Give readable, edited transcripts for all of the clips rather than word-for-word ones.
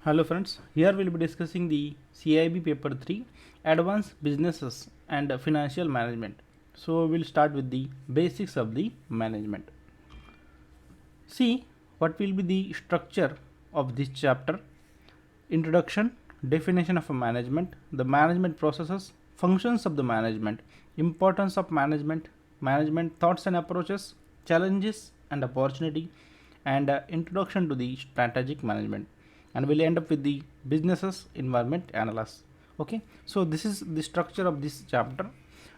Hello friends, here we will be discussing the CIB paper 3 Advanced Businesses and Financial Management. So we will start with the basics of the management. See what will be the structure of this chapter: introduction, definition of a management, the management processes, functions of the management, importance of management, management thoughts and approaches, challenges and opportunity, and introduction to the strategic management. And we'll end up with the businesses environment analysis. Okay, so this is the structure of this chapter.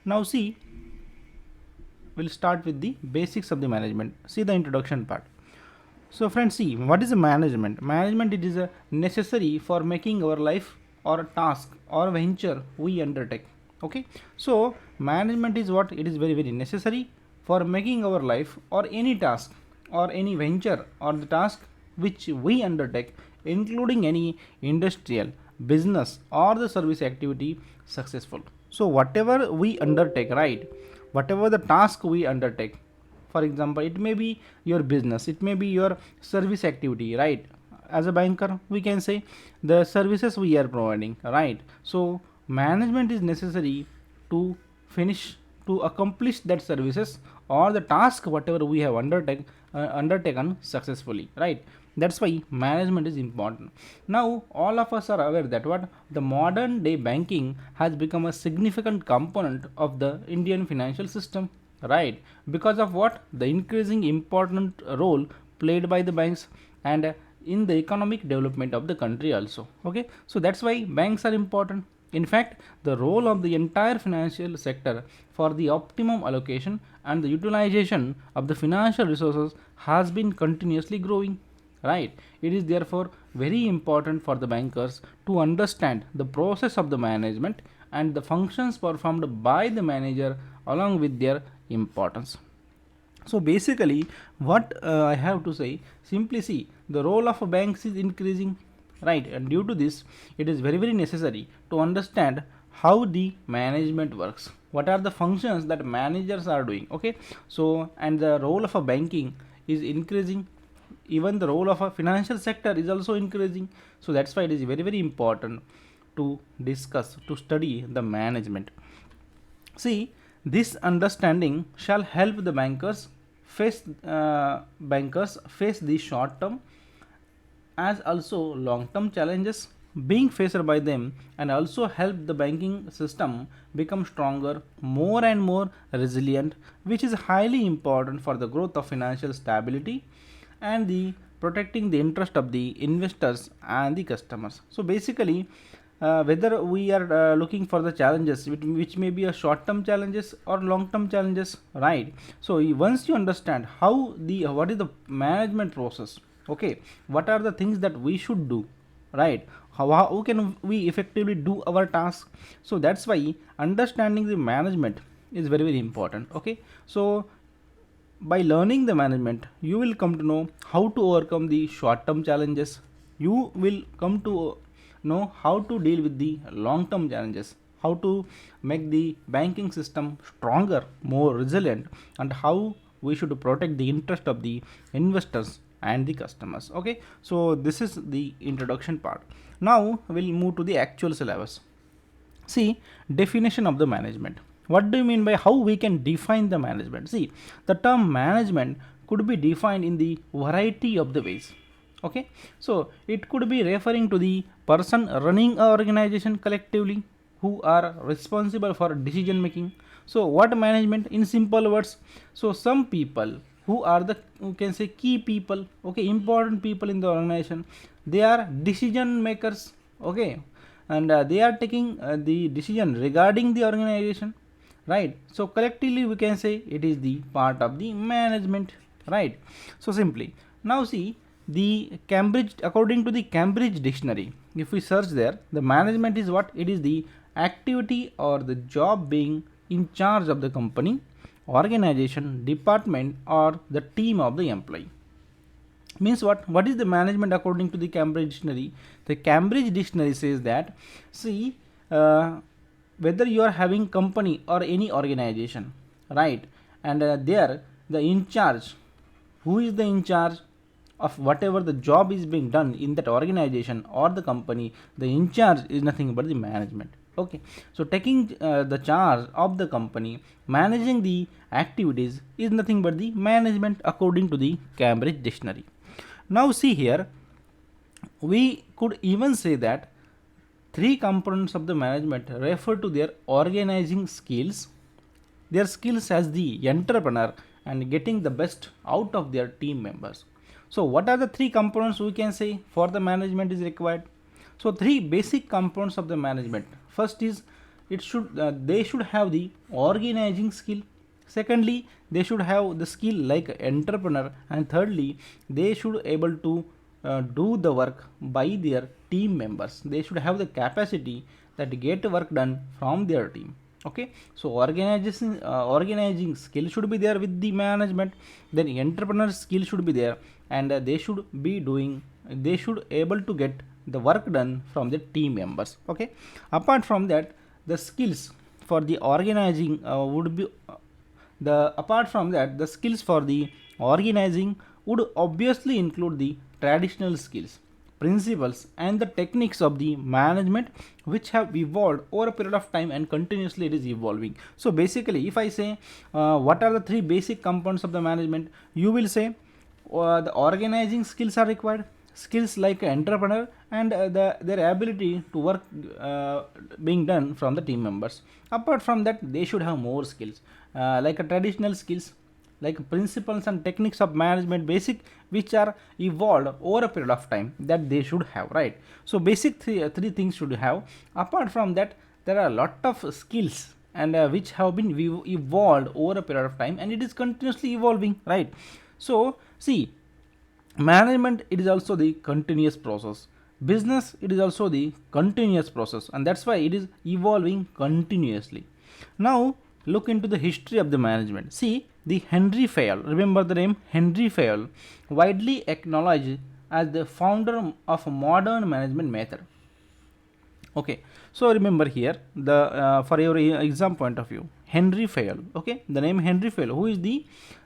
Now see, we'll start with the basics of the management. See the introduction part. So friends, see what is a management. Management, it is a necessary for making our life or a task or venture we undertake. Okay, so management is what it is very necessary for making our life or any task or any venture or the task which we undertake, including any industrial, business or the service activity successful. So whatever we undertake, right, whatever the task we undertake, for example, it may be your business, it may be your service activity, right? As a banker, we can say the services we are providing, right? So management is necessary to finish, to accomplish that services or the task whatever we have undertaken successfully, right? That's why management is important. Now all of us are aware that what the modern day banking has become a significant component of the Indian financial system, right? Because of what the increasing important role played by the banks and in the economic development of the country also. Okay, so that's why banks are important. In fact, the role of the entire financial sector for the optimum allocation and the utilization of the financial resources has been continuously growing, right? It is therefore very important for the bankers to understand the process of the management and the functions performed by the manager along with their importance. So basically what I have to say, simply see the role of banks is increasing, right? And due to this, it is very necessary to understand how the management works, what are the functions that managers are doing. Okay, so and the role of a banking is increasing, even the role of a financial sector is also increasing. So that's why it is very important to discuss, to study the management. See, this understanding shall help the bankers face the short term as also long term challenges being faced by them, and also help the banking system become stronger, more and more resilient, which is highly important for the growth of financial stability and the protecting the interest of the investors and the customers. So basically, whether we are looking for the challenges which may be a short term challenges or long term challenges, right? So once you understand how the what is the management process, okay, what are the things that we should do, right? How can we effectively do our task? So that's why understanding the management is very important. Okay, so by learning the management, you will come to know how to overcome the short term challenges. You will come to know how to deal with the long term challenges, how to make the banking system stronger, more resilient, and how we should protect the interest of the investors and the customers. Okay, so this is the introduction part. Now we'll move to the actual syllabus. See, definition of the management. What do you mean by how we can define the management? See, the term management could be defined in the variety of the ways. Okay, so it could be referring to the person running an organization collectively, who are responsible for decision making. So what management in simple words? So some people who are the, you can say, key people, okay, important people in the organization, they are decision makers, okay, and they are taking the decision regarding the organization, right? So collectively we can say it is the part of the management, right? So simply now see the Cambridge, according to the Cambridge dictionary, if we search there, the management is what? It is the activity or the job being in charge of the company, organization, department or the team of the employee. Means what is the management according to the Cambridge dictionary? The Cambridge dictionary says that, see, whether you are having company or any organization, right, and there the in charge, who is the in charge of whatever the job is being done in that organization or the company, the in charge is nothing but the management. Okay, so taking the charge of the company, managing the activities is nothing but the management according to the Cambridge dictionary. Now see here, we could even say that three components of the management refer to their organizing skills, their skills as the entrepreneur, and getting the best out of their team members. So what are the three components we can say for the management is required? So three basic components of the management. First is they should have the organizing skill. Secondly, they should have the skill like entrepreneur, and thirdly, they should able to do the work by their team members. They should have the capacity that get work done from their team. Okay, so organizing skill should be there with the management, then entrepreneur skill should be there, and they should able to get the work done from the team members. Okay, apart from that, the skills for the organizing would be apart from that, the skills for the organizing would obviously include the traditional skills, principles, and the techniques of the management which have evolved over a period of time and continuously it is evolving. So basically, if I say what are the three basic components of the management, you will say the organizing skills are required, skills like entrepreneur, and their ability to work being done from the team members. Apart from that, they should have more skills like traditional skills, like principles and techniques of management basic, which are evolved over a period of time, that they should have, right? So basic three things should have. Apart from that, there are a lot of skills and which have been evolved over a period of time, and it is continuously evolving, right? So see, management, it is also the continuous process. Business, it is also the continuous process, and that's why it is evolving continuously. Now look into the history of the management. See, the Henry Fayol, remember the name Henry Fayol, widely acknowledged as the founder of modern management method. Okay, so remember here the for your exam point of view, Henry Fayol. Okay, the name Henry Fayol,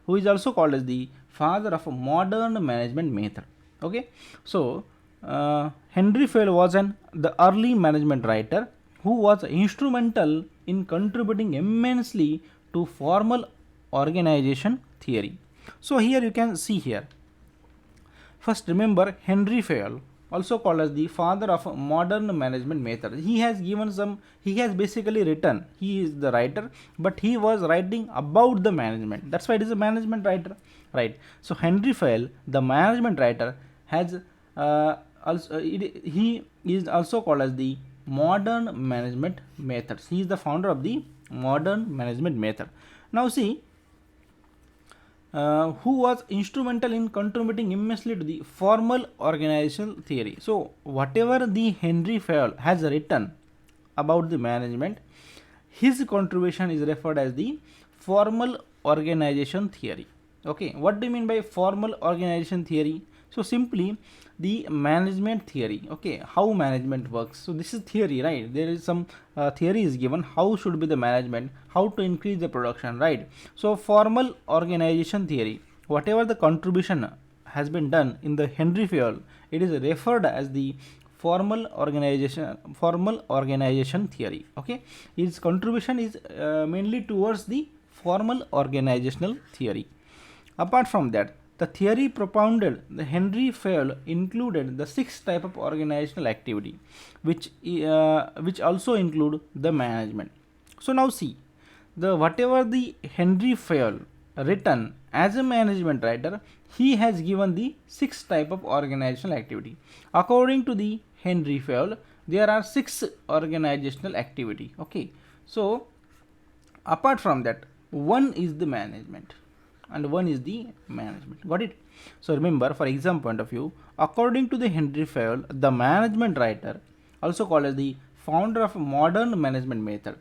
who is also called as the father of a modern management method. Okay, so Henry Fayol was the early management writer who was instrumental in contributing immensely to formal organization theory. So here you can see here. First, remember Henry Fayol, also called as the father of modern management method. He has basically written, he is the writer, but he was writing about the management. That's why it is a management writer, right? So Henry Fayol, the management writer, has he is also called as the modern management methods. He is the founder of the modern management method. Now see, who was instrumental in contributing immensely to the formal organizational theory. So whatever the Henry Fayol has written about the management, his contribution is referred as the formal organization theory. Okay, what do you mean by formal organization theory? So simply the management theory. Okay, how management works. So this is theory, right? There is some theory is given, how should be the management, how to increase the production, right? So formal organization theory, whatever the contribution has been done in the Henry Fayol, it is referred as the formal organization theory. Okay, its contribution is mainly towards the formal organizational theory. Apart from that, the theory propounded the Henry Fayol included the 6 type of organizational activity, which also include the management. So now see, the whatever the Henry Fayol written as a management writer, he has given the 6 type of organizational activity. According to the Henry Fayol, there are 6 organizational activity. Okay, so apart from that, one is the management and one is the management. Got it? So remember, for exam point of view, according to the Henry Fayol, the management writer, also called as the founder of modern management method,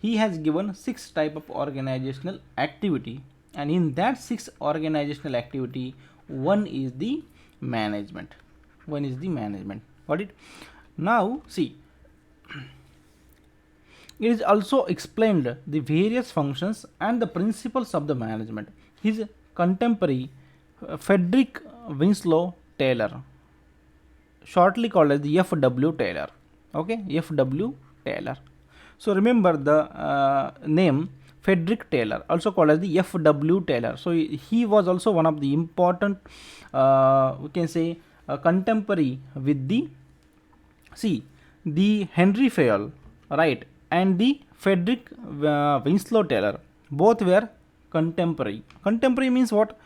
he has given 6 type of organizational activity, and in that 6 organizational activity, one is the management. Got it? Now see, it is also explained the various functions and the principles of the management. His contemporary Frederick Winslow Taylor, shortly called as the F.W. Taylor. Okay, F.W. Taylor. So remember the name Frederick Taylor, also called as the F.W. Taylor. So he was also one of the important, we can say, contemporary with the the Henry Fayol, right, and the Frederick Winslow Taylor. Both were contemporary. Contemporary means what?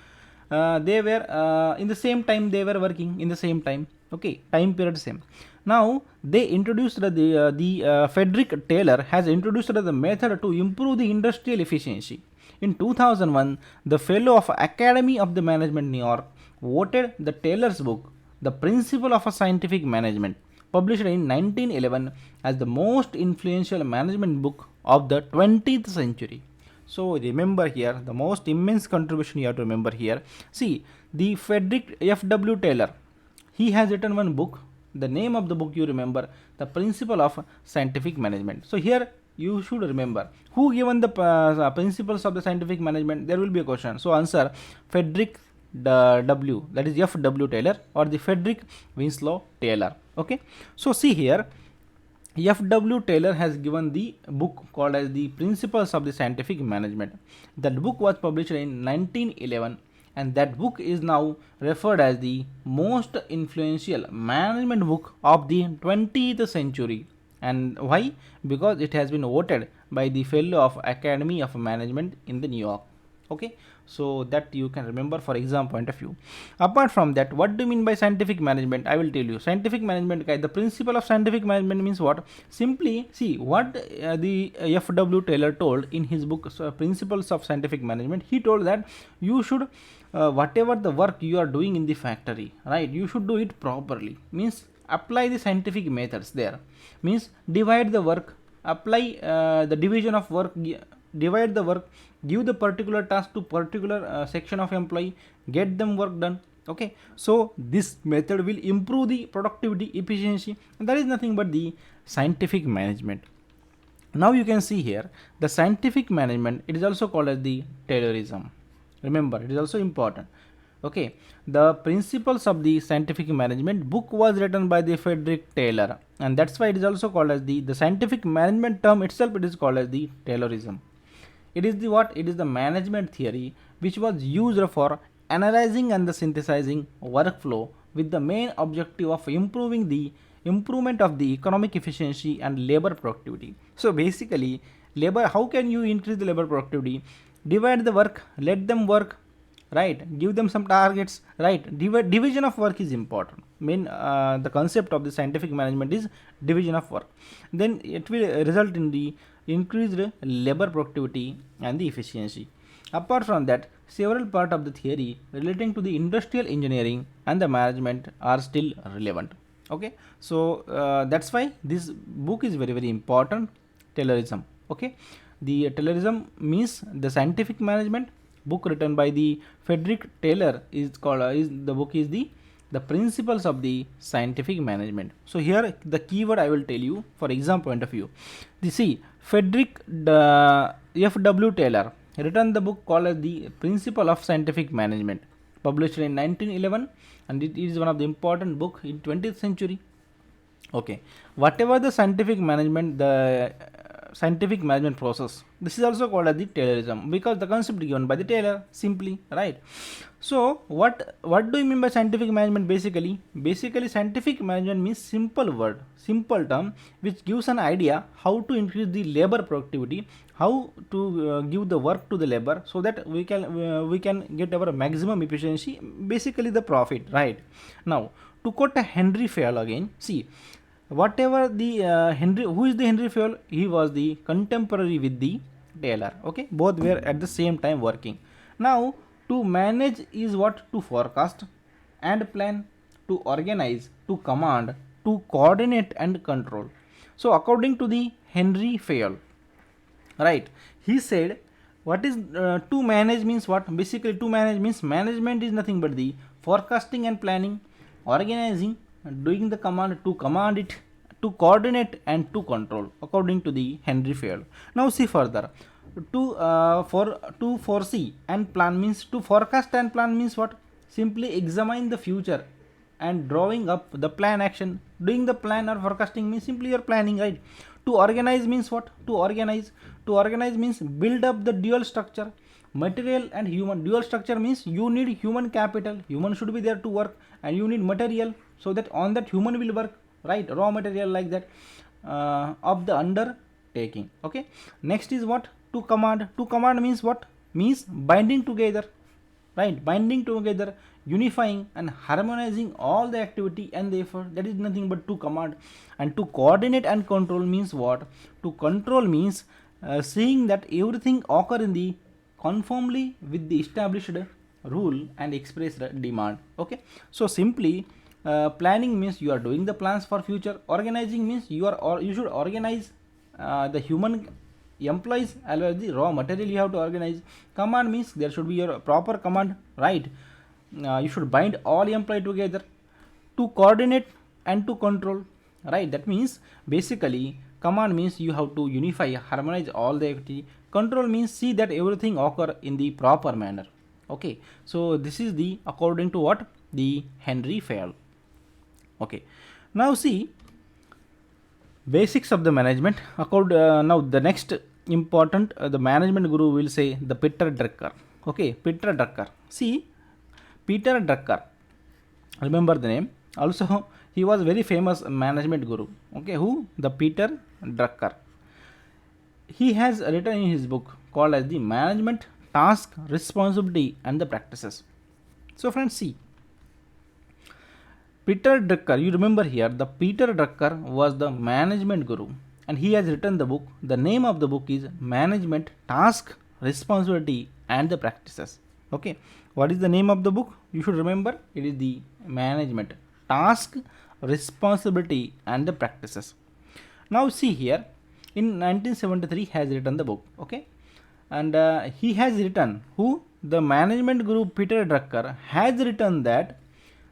They were in the same time, they were working in the same time. Okay, time period same. Now they introduced the Frederick Taylor has introduced the method to improve the industrial efficiency. In 2001, the fellow of Academy of the Management New York voted the Taylor's book, The Principle of a Scientific Management, published in 1911, as the most influential management book of the 20th century. So remember here, the most immense contribution you have to remember here. See, the Frederick F.W. Taylor, he has written one book. The name of the book you remember, The Principle of Scientific Management. So here you should remember who given the principles of the scientific management. There will be a question. So answer Frederick W, that is F.W. Taylor, or the Frederick Winslow Taylor. Okay. So see here, F.W. Taylor has given the book called as The Principles of the Scientific Management. That book was published in 1911, and that book is now referred as the most influential management book of the 20th century. And why? Because it has been voted by the fellow of Academy of Management in the New York. Okay, so that you can remember for exam point of view. Apart from that, what do you mean by scientific management? I will tell you. Scientific management, the principle of scientific management means what? Simply see what the F.W. Taylor told in his book, Principles of Scientific Management. He told that you should whatever the work you are doing in the factory, right, you should do it properly. Means apply the scientific methods there. Means divide the work, apply the division of work, divide the work, give the particular task to particular section of employee, get them work done. Okay, so this method will improve the productivity, efficiency, and that is nothing but the scientific management. Now you can see here the scientific management, it is also called as the Taylorism. Remember, it is also important. Okay, the Principles of the Scientific Management book was written by the Frederick Taylor, and that's why it is also called as the scientific management term itself, it is called as the Taylorism. It is the what? It is the management theory which was used for analyzing and the synthesizing workflow with the main objective of improvement of the economic efficiency and labor productivity. So basically, labor, how can you increase the labor productivity? Divide the work, let them work, right, give them some targets, right. Division of work is important. The concept of the scientific management is division of work. Then it will result in the increased labor productivity and the efficiency. Apart from that, several parts of the theory relating to the industrial engineering and the management are still relevant. Okay, so that's why this book is very important. Taylorism. Okay, the Taylorism means the scientific management book written by the Frederick Taylor is called the book is the Principles of the Scientific Management. So here the keyword I will tell you for exam point of view. Frederick F.W. Taylor written the book called as the Principle of Scientific Management, published in 1911, and it is one of the important book in 20th century. Okay, whatever the scientific management, the scientific management process, this is also called as the Taylorism because the concept given by the Taylor simply, right. So what do you mean by scientific management? Basically scientific management means simple term which gives an idea how to increase the labor productivity, how to give the work to the labor so that we can get our maximum efficiency, basically the profit, right. Now to quote a Henry Fayol again, see whatever the who is the Henry Fayol? He was the contemporary with the Taylor. Okay, both were at the same time working. Now to manage is what? To forecast and plan, to organize, to command, to coordinate and control. So according to the Henry Fayol, right, he said what is to manage means what? Basically to manage means management is nothing but the forecasting and planning, organizing, doing the command, to command it, to coordinate and to control, according to the Henry Fayol. Now see further, to foresee and plan means, to forecast and plan means what? simply examine the future and drawing up the plan action. Doing the plan or forecasting means simply you're planning, right? To organize means what? To organize means build up the dual structure, material and human. Dual structure means you need human capital, human should be there to work, and you need material, so that on that human will work, right? Raw material, like that, of the undertaking. Okay, next is what? To command means what? Means binding together, right? Binding together, unifying and harmonizing all the activity and the effort. That is nothing but to command. And to coordinate and control means what? To control means seeing that everything occur in the conformly with the established rule and expressed demand. Okay, so simply planning means you are doing the plans for future. Organizing means you should organize the human employees as well as the raw material you have to organize. Command means there should be your proper command, right? You should bind all employees together. To coordinate and to control, right? That means basically command means you have to unify, harmonize all the activity. Control means see that everything occur in the proper manner. Okay, so this is the according to what? The Henry Fayol. Okay, now see basics of the management. Now the next important the management guru will say the Peter Drucker. Okay, Peter Drucker. See, Peter Drucker, remember the name. Also he was very famous management guru. Okay, who? The Peter Drucker. He has written in his book called as the Management, Task, Responsibility and the Practices. So friends, see, Peter Drucker, you remember here, the Peter Drucker was the management guru, and he has written the book. The name of the book is Management, Task, Responsibility and the Practices. Okay, what is the name of the book? You should remember, it is the Management, Task, Responsibility and the Practices. Now see here, in 1973 has written the book. Okay, and he has written, who? The management guru Peter Drucker has written that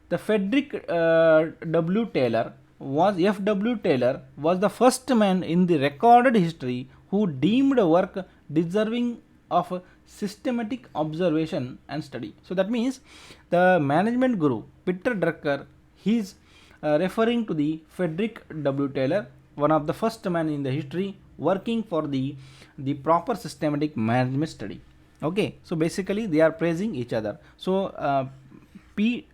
the Frederick W. Taylor was the first man in the recorded history who deemed work deserving of systematic observation and study. So that means the management guru Peter Drucker, he is referring to the Frederick W. Taylor, one of the first man in the history working for the proper systematic management study. Okay, so basically they are praising each other. So P.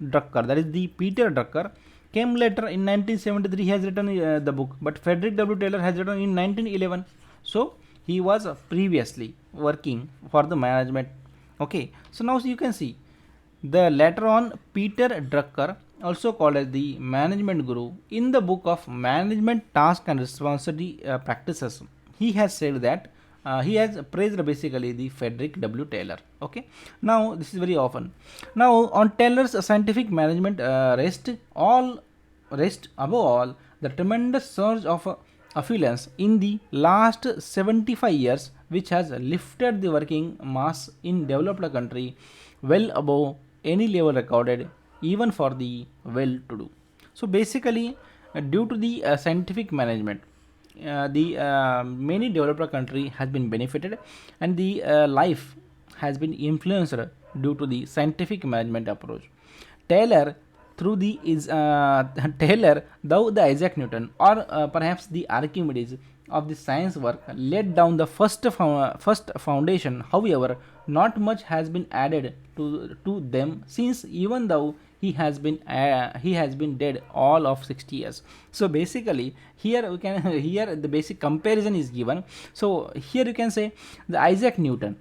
Drucker, that is the Peter Drucker, came later in 1973. He has written the book, but Frederick W. Taylor has written in 1911. So he was previously working for the management. Okay, so now you can see the later on Peter Drucker, also called as the management guru, in the book of Management, Task and Responsibility Practices, he has said that he has praised basically the Frederick W. Taylor. Okay, now this is very often. Now on Taylor's scientific management rest above all the tremendous surge of affluence in the last 75 years, which has lifted the working mass in developed country well above any level recorded even for the well-to-do. So basically due to the scientific management, the many developed country has been benefited, and the life has been influenced due to the scientific management approach. Taylor through the is Taylor, though the Isaac Newton or perhaps the Archimedes of the science work, laid down the first foundation. However, not much has been added to them since, even though he has been dead all of 60 years. So basically here we can here the basic comparison is given. So here you can say the Isaac Newton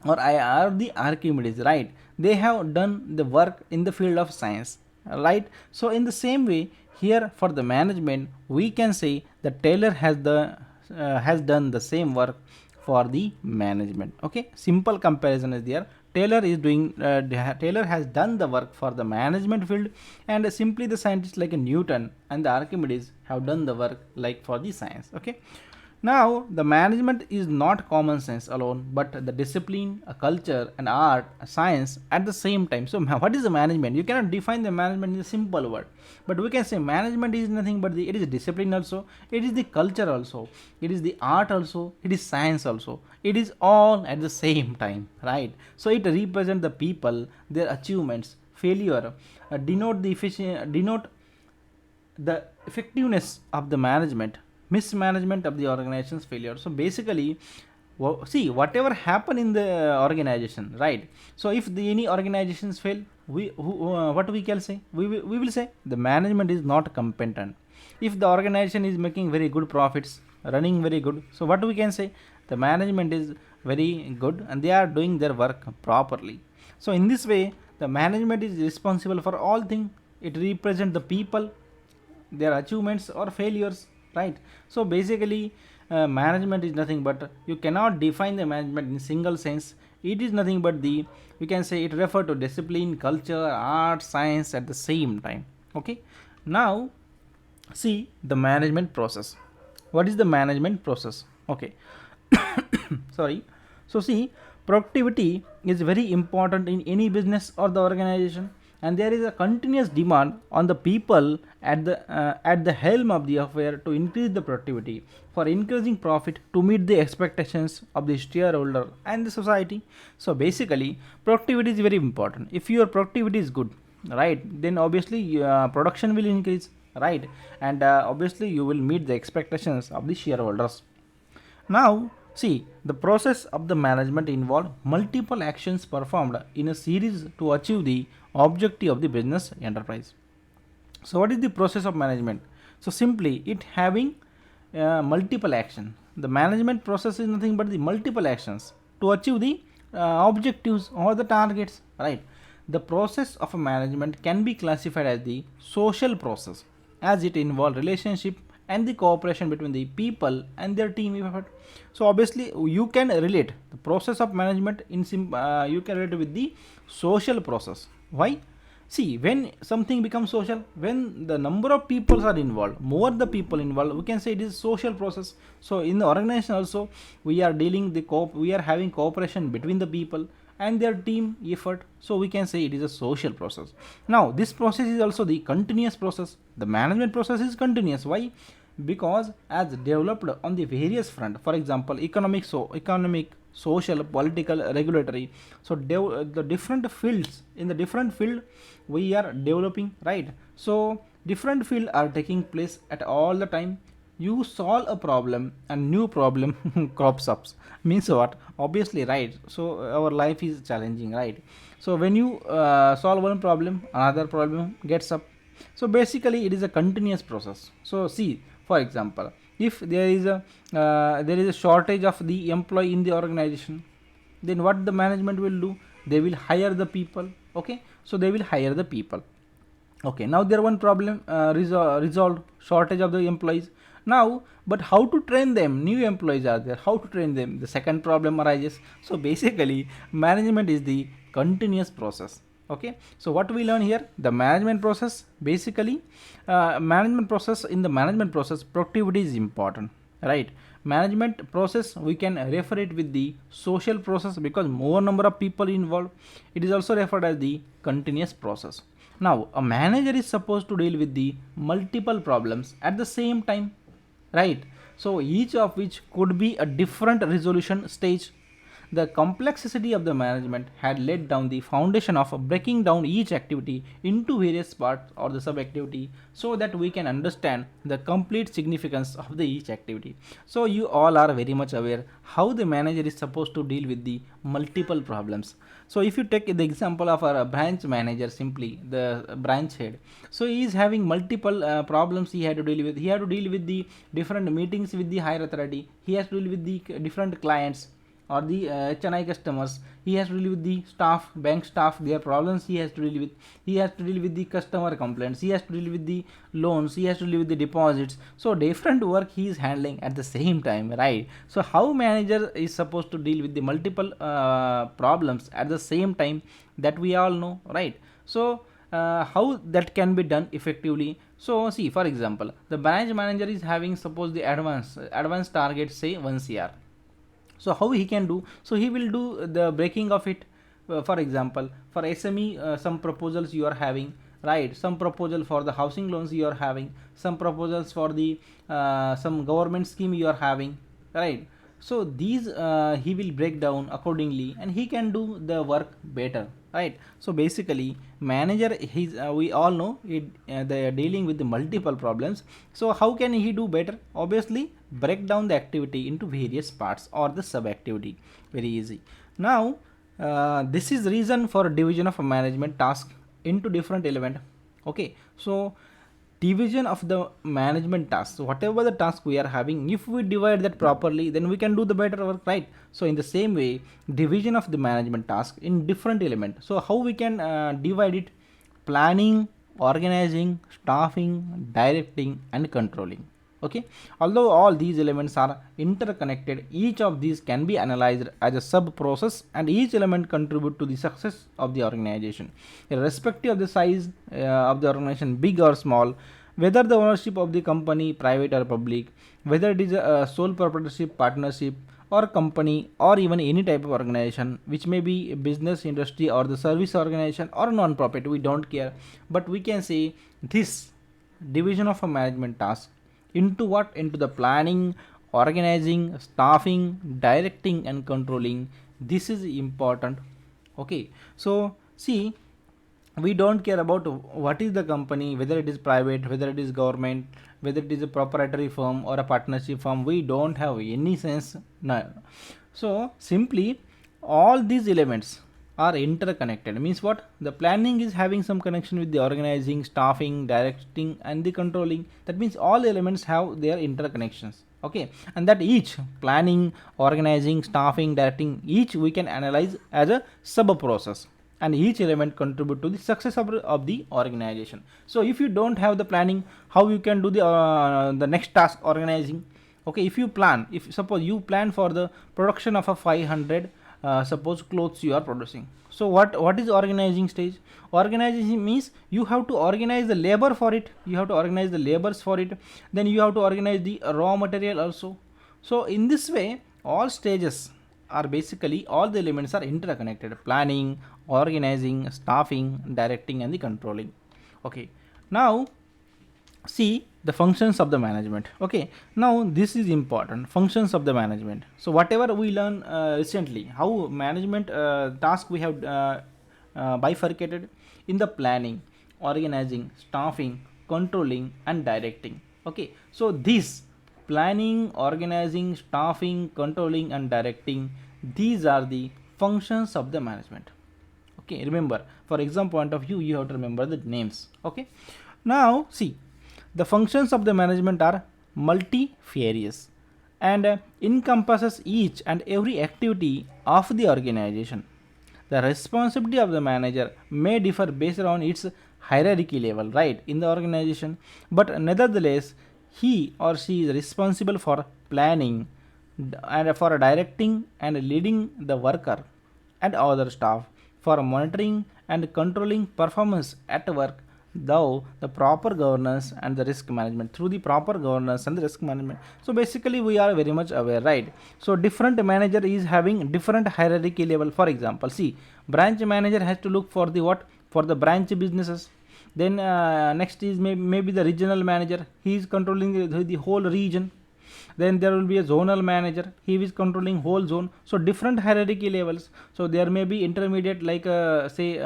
or the Archimedes, right? They have done the work in the field of science, right? So in the same way here for the management, we can say that Taylor has done the same work for the management. Okay, simple comparison is there. Taylor has done the work for the management field, and simply the scientists like Newton and the Archimedes have done the work like for the science. Okay, Now, the management is not common sense alone, but the discipline, a culture, an art, a science at the same time. So, what is the management? You cannot define the management in a simple word, but we can say management is nothing but it is discipline also, it is the culture also, it is the art also, it is science also. It is all at the same time, right? So, it represents the people, their achievements, failure, denote the effectiveness of the management, mismanagement of the organization's failure. So basically, see whatever happen in the organization, right? So if any organizations fail, what we can say, we will say the management is not competent. If the organization is making very good profits, running very good, so what we can say, the management is very good and they are doing their work properly. So in this way, the management is responsible for all things. It represents the people, their achievements or failures, right? So basically, management is nothing but, you cannot define the management in single sense. It is nothing but the, we can say it refer to discipline, culture, art, science at the same time. Okay, now see the management process. What is the management process? Okay, sorry. So see, productivity is very important in any business or the organization, and there is a continuous demand on the people at the helm of the affair to increase the productivity, for increasing profit, to meet the expectations of the shareholder and the society. So basically, productivity is very important. If your productivity is good, right, then obviously production will increase, right, and obviously you will meet the expectations of the shareholders. Now, see, the process of the management involve multiple actions performed in a series to achieve the objective of the business enterprise. So, what is the process of management? So, simply it having multiple action. The management process is nothing but the multiple actions to achieve the objectives or the targets, right? The process of management can be classified as the social process, as it involves relationship and the cooperation between the people and their team effort. So obviously you can relate the process of management in you can relate with the social process. Why? See, when something becomes social, when the number of people are involved, more the people involved, we can say it is social process. So in the organization also, we are dealing we are having cooperation between the people and their team effort. So we can say it is a social process. Now this process is also the continuous process. The management process is continuous. Why? Because as developed on the various front, for example economic, social, political, regulatory. So the different fields, in the different field we are developing, right? So different field are taking place at all the time. You solve a problem and new problem crops up, means what? Obviously, right? So our life is challenging, right? So when you solve one problem, another problem gets up. So basically it is a continuous process. So see, for example, if there is a shortage of the employee in the organization, then what the management will do? They will hire the people. Okay, so they will hire the people. Okay, now there one problem resolved, shortage of the employees. Now, but how to train them? New employees are there, how to train them? The second problem arises. So basically management is the continuous process. Okay, so what we learn here, the management process, basically management process, in the management process productivity is important, right? Management process, we can refer it with the social process because more number of people involved. It is also referred as the continuous process. Now a manager is supposed to deal with the multiple problems at the same time, right? So each of which could be a different resolution stage. The complexity of the management had laid down the foundation of breaking down each activity into various parts or the sub activity, so that we can understand the complete significance of the each activity. So you all are very much aware how the manager is supposed to deal with the multiple problems. So if you take the example of our branch manager, simply the branch head, so he is having multiple problems he had to deal with. He had to deal with the different meetings with the higher authority. He has to deal with the different clients or the HNI customers. He has to deal with the staff, bank staff, their problems he has to deal with. He has to deal with the customer complaints. He has to deal with the loans. He has to deal with the deposits. So different work he is handling at the same time, right? So how manager is supposed to deal with the multiple problems at the same time, that we all know, right? So how that can be done effectively. So see, for example, the branch manager is having, suppose, the advance target, say 1 CR. So how he can do? So he will do the breaking of it. For example, for SME, some proposals you are having, right? Some proposal for the housing loans you are having, some proposals for the some government scheme you are having, right? So these he will break down accordingly, and he can do the work better, right? So basically, manager, he's we all know it, they are dealing with the multiple problems. So how can he do better? Obviously, break down the activity into various parts or the sub activity. Very easy. Now this is reason for division of a management task into different element. Okay, so division of the management tasks, so whatever the task we are having, if we divide that properly, then we can do the better work, right? So in the same way, division of the management task in different element. So how we can divide it? Planning, organizing, staffing, directing, and controlling. Okay, although all these elements are interconnected, each of these can be analyzed as a sub process, and each element contribute to the success of the organization irrespective of the size of the organization, big or small, whether the ownership of the company private or public, whether it is a sole proprietorship, partnership, or company, or even any type of organization, which may be a business, industry, or the service organization, or non-profit, we don't care. But we can say this division of a management task into what? Into the planning, organizing, staffing, directing, and controlling. This is important. Okay, so see, we don't care about what is the company, whether it is private, whether it is government, whether it is a proprietary firm or a partnership firm. We don't have any sense now. So simply, all these elements are interconnected. Means what? The planning is having some connection with the organizing, staffing, directing, and the controlling. That means all elements have their interconnections. Okay, and that each planning, organizing, staffing, directing, each we can analyze as a sub process, and each element contribute to the success of the organization. So if you don't have the planning, how you can do the next task, organizing? Okay, if you plan, if suppose you plan for the production of a 500 suppose clothes you are producing. So what is organizing stage? Organizing means you have to organize the labor for it, you have to organize the labors for it, then you have to organize the raw material also. So in this way, all stages are basically, all the elements are interconnected: planning, organizing, staffing, directing, and the controlling. Okay, now see the functions of the management. Okay, now this is important, functions of the management. So whatever we learn recently, how management task we have bifurcated in the planning, organizing, staffing, controlling, and directing. Okay, so this planning, organizing, staffing, controlling, and directing, these are the functions of the management. Okay, remember, for exam point of view, you have to remember the names. Okay, now see, the functions of the management are multifarious and encompasses each and every activity of the organization. The responsibility of the manager may differ based on its hierarchy level, right, in the organization, but nevertheless, he or she is responsible for planning and for directing and leading the worker and other staff, for monitoring and controlling performance at work, though the proper governance and the risk management, through the proper governance and the risk management. So basically, we are very much aware, right? So different manager is having different hierarchy level. For example, see, branch manager has to look for the what? For the branch businesses. Then next is maybe the regional manager, he is controlling the whole region. Then there will be a zonal manager, he is controlling whole zone. So different hierarchy levels. So there may be intermediate, like say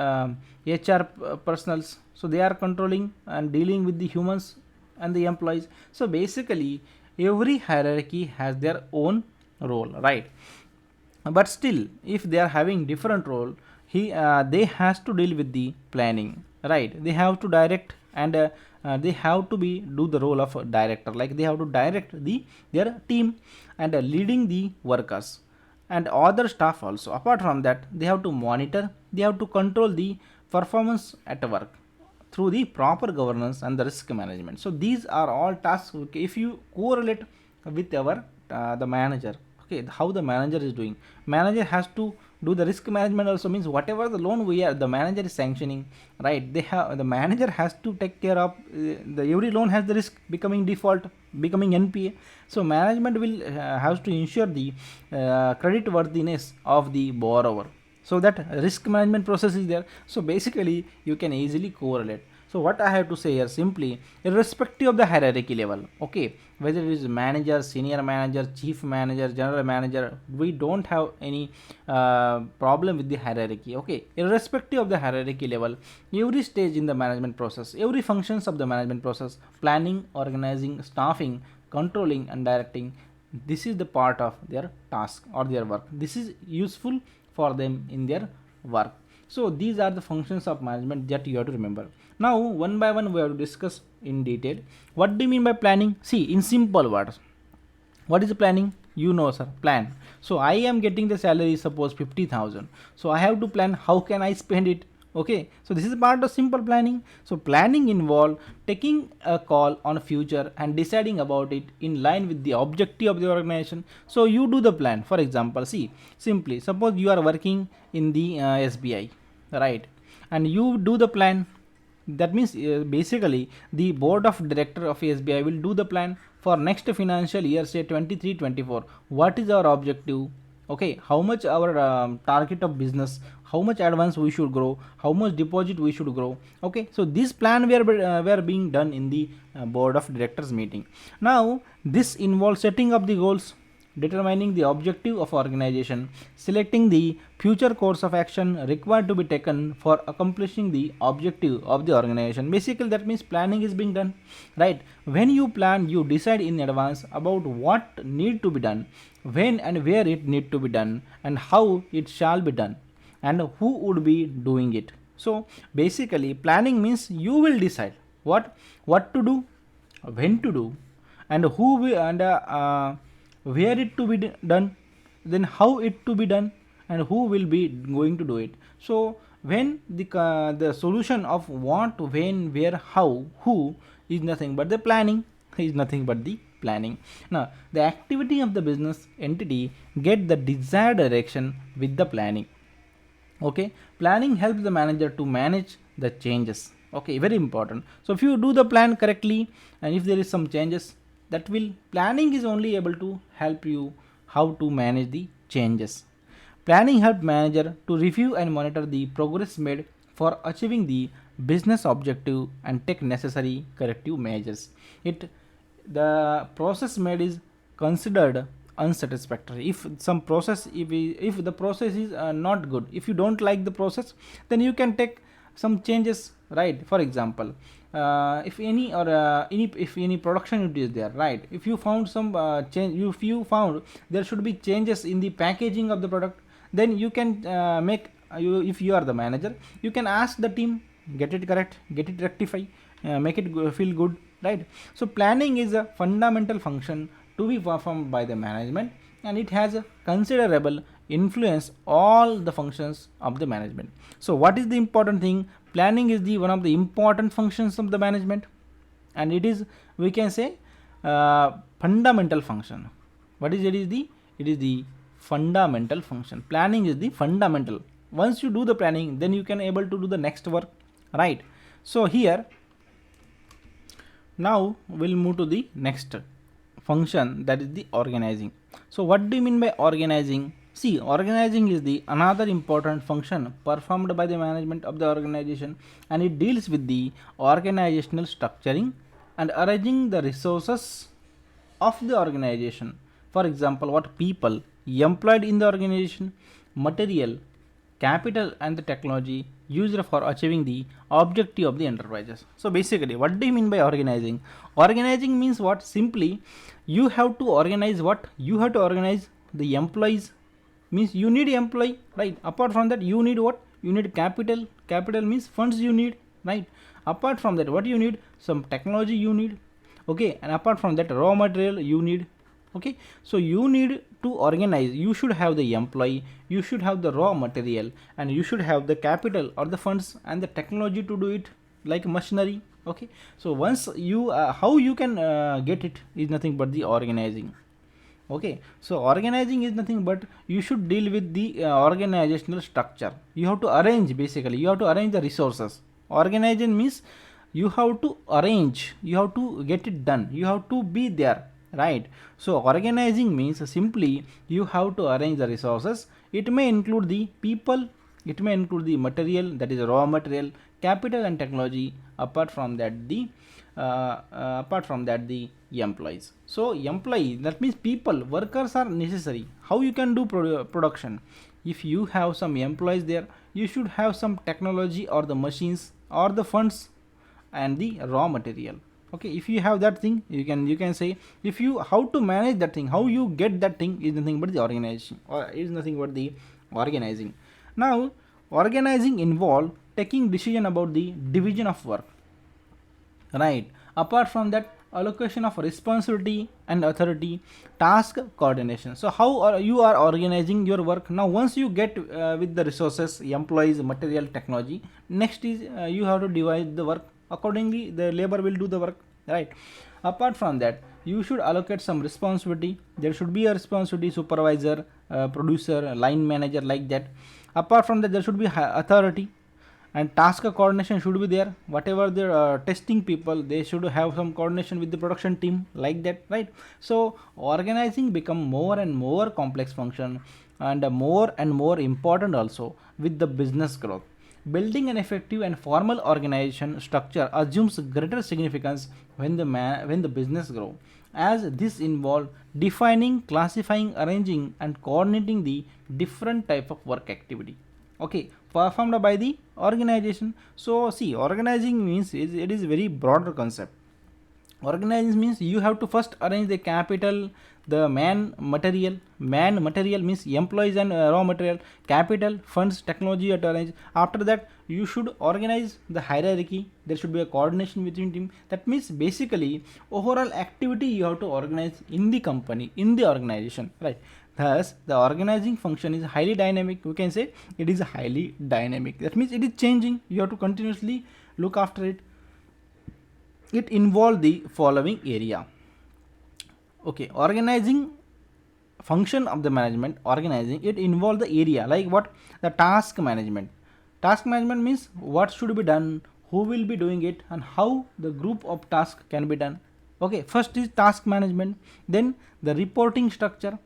HR personals, so they are controlling and dealing with the humans and the employees. So basically, every hierarchy has their own role, right? But still, if they are having different role, they has to deal with the planning, right? They have to direct, and they have to do the role of a director, like they have to direct their team and leading the workers and other staff also. Apart from that, they have to monitor, they have to control the performance at work through the proper governance and the risk management. So these are all tasks. Okay, if you correlate with our the manager, okay, how the manager is doing, manager has to do the risk management also, means whatever the loan the manager is sanctioning, right, the manager has to take care of the every loan has the risk becoming default, becoming NPA. So management will have to ensure the credit worthiness of the borrower, so that risk management process is there. So basically you can easily correlate. So what I have to say here, simply irrespective of the hierarchy level, okay, whether it is manager, senior manager, chief manager, general manager, we don't have any problem with the hierarchy, okay. Irrespective of the hierarchy level, every stage in the management process, every functions of the management process, planning, organizing, staffing, controlling and directing, this is the part of their task or their work. This is useful for them in their work. So these are the functions of management that you have to remember. Now one by one we have to discuss in detail. What do you mean by planning? See, in simple words, what is planning? You know, sir, plan. So I am getting the salary, suppose 50,000. So I have to plan how can I spend it. Okay, so this is part of simple planning. So planning involve taking a call on a future and deciding about it in line with the objective of the organization. So you do the plan. For example, see, simply suppose you are working in the SBI, right, and you do the plan. That means basically the board of director of SBI will do the plan for next financial year, say 23-24. What is our objective? Okay, how much our target of business, how much advance we should grow, how much deposit we should grow. Okay, so this plan were being done in the board of directors meeting. Now this involves setting up the goals, determining the objective of organization, selecting the future course of action required to be taken for accomplishing the objective of the organization. Basically that means planning is being done, right. When you plan, you decide in advance about what need to be done, when and where it need to be done, and how it shall be done, and who would be doing it. So basically planning means you will decide what to do, when to do, and who will, and where it to be done, then how it to be done, and who will be going to do it. So when the solution of what, when, where, how, who is nothing but the planning, is nothing but the planning. Now the activity of the business entity get the desired direction with the planning. Okay, planning helps the manager to manage the changes. Okay, very important. So if you do the plan correctly, and if there is some changes, that will, planning is only able to help you how to manage the changes. Planning helps manager to review and monitor the progress made for achieving the business objective and take necessary corrective measures. The process made is considered unsatisfactory. If some process, if the process is not good, if you don't like the process, then you can take some changes, right. For example, if any production unit is there, right, if you found some change, if you found there should be changes in the packaging of the product, then you can make, if you are the manager, you can ask the team, get it correct, get it rectify, make it feel good, right. So planning is a fundamental function to be performed by the management, and it has a considerable influence all the functions of the management. So what is the important thing? Planning is the one of the important functions of the management, and it is, we can say, fundamental function. What is it? It is the fundamental function. Planning is the fundamental. Once you do the planning, then you can able to do the next work, right. So here now we'll move to the next function, that is the organizing. So what do you mean by organizing? See, organizing is the another important function performed by the management of the organization, and it deals with the organizational structuring and arranging the resources of the organization. For example, what people employed in the organization, material, capital and the technology used for achieving the objective of the enterprises. So basically, what do you mean by organizing? Organizing means what? Simply, you have to organize what? You have to organize the employees, means you need employee, right. Apart from that, you need what? You need capital. Capital means funds you need, right. Apart from that, what you need? Some technology you need, okay. And apart from that, raw material you need, okay. So you need to organize. You should have the employee, you should have the raw material, and you should have the capital or the funds and the technology to do it, like machinery, okay. So once you how you can get it is nothing but the organizing. Okay, so organizing is nothing but you should deal with the organizational structure. You have to arrange, basically you have to arrange the resources. Organization means you have to arrange, you have to get it done, you have to be there, right? So organizing means simply you have to arrange the resources. It may include the people, it may include the material, that is raw material, capital and technology. Apart from that the employees. So employee, that means people, workers are necessary. How you can do production? If you have some employees there, you should have some technology or the machines or the funds and the raw material. Okay, if you have that thing, you can say, if you how to manage that thing, how you get that thing, is nothing but the organization, or is nothing but the organizing. Now organizing involve taking decision about the division of work, right? Apart from that, allocation of responsibility and authority, task coordination. So how you are organizing your work. Now once you get with the resources, employees, material, technology, next is you have to divide the work accordingly. The labor will do the work, right? Apart from that, you should allocate some responsibility. There should be a responsibility, supervisor, producer, line manager, like that. Apart from that, there should be authority, and task coordination should be there. Whatever the testing people, they should have some coordination with the production team, like that, right? So organizing become more and more complex function, and more and more important also with the business growth. Building an effective and formal organization structure assumes greater significance when the business grow, as this involve defining, classifying, arranging, and coordinating the different type of work activity, okay, performed by the organization. So see, organizing means it is very broader concept. Organizing means you have to first arrange the capital, the man material means employees and raw material, capital, funds, technology, at arrange. After that, you should organize the hierarchy. There should be a coordination between team. That means basically overall activity you have to organize in the company, in the organization, right? Thus the organizing function is highly dynamic. We can say it is highly dynamic. That means it is changing, you have to continuously look after it. It involve the following area. Okay, organizing function of the management. Organizing, it involve the area, like what? The task management. Task management means what should be done, who will be doing it, and how the group of tasks can be done. Okay, first is task management. Then the reporting structure,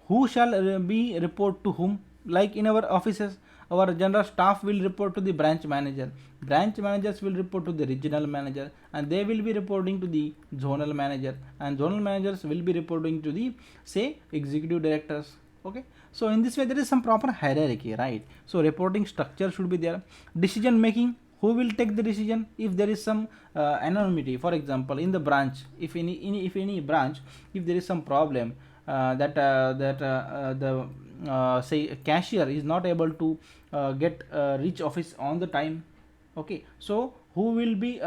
who shall be report to whom. Like in our offices, our general staff will report to the branch manager, branch managers will report to the regional manager, and they will be reporting to the zonal manager, and zonal managers will be reporting to the, say, executive directors. Okay, so in this way there is some proper hierarchy, right? So reporting structure should be there. Decision making, who will take the decision if there is some anonymity. For example, in the branch, if any branch, if there is some problem, the say cashier is not able to get reach office on the time. Okay, so who will be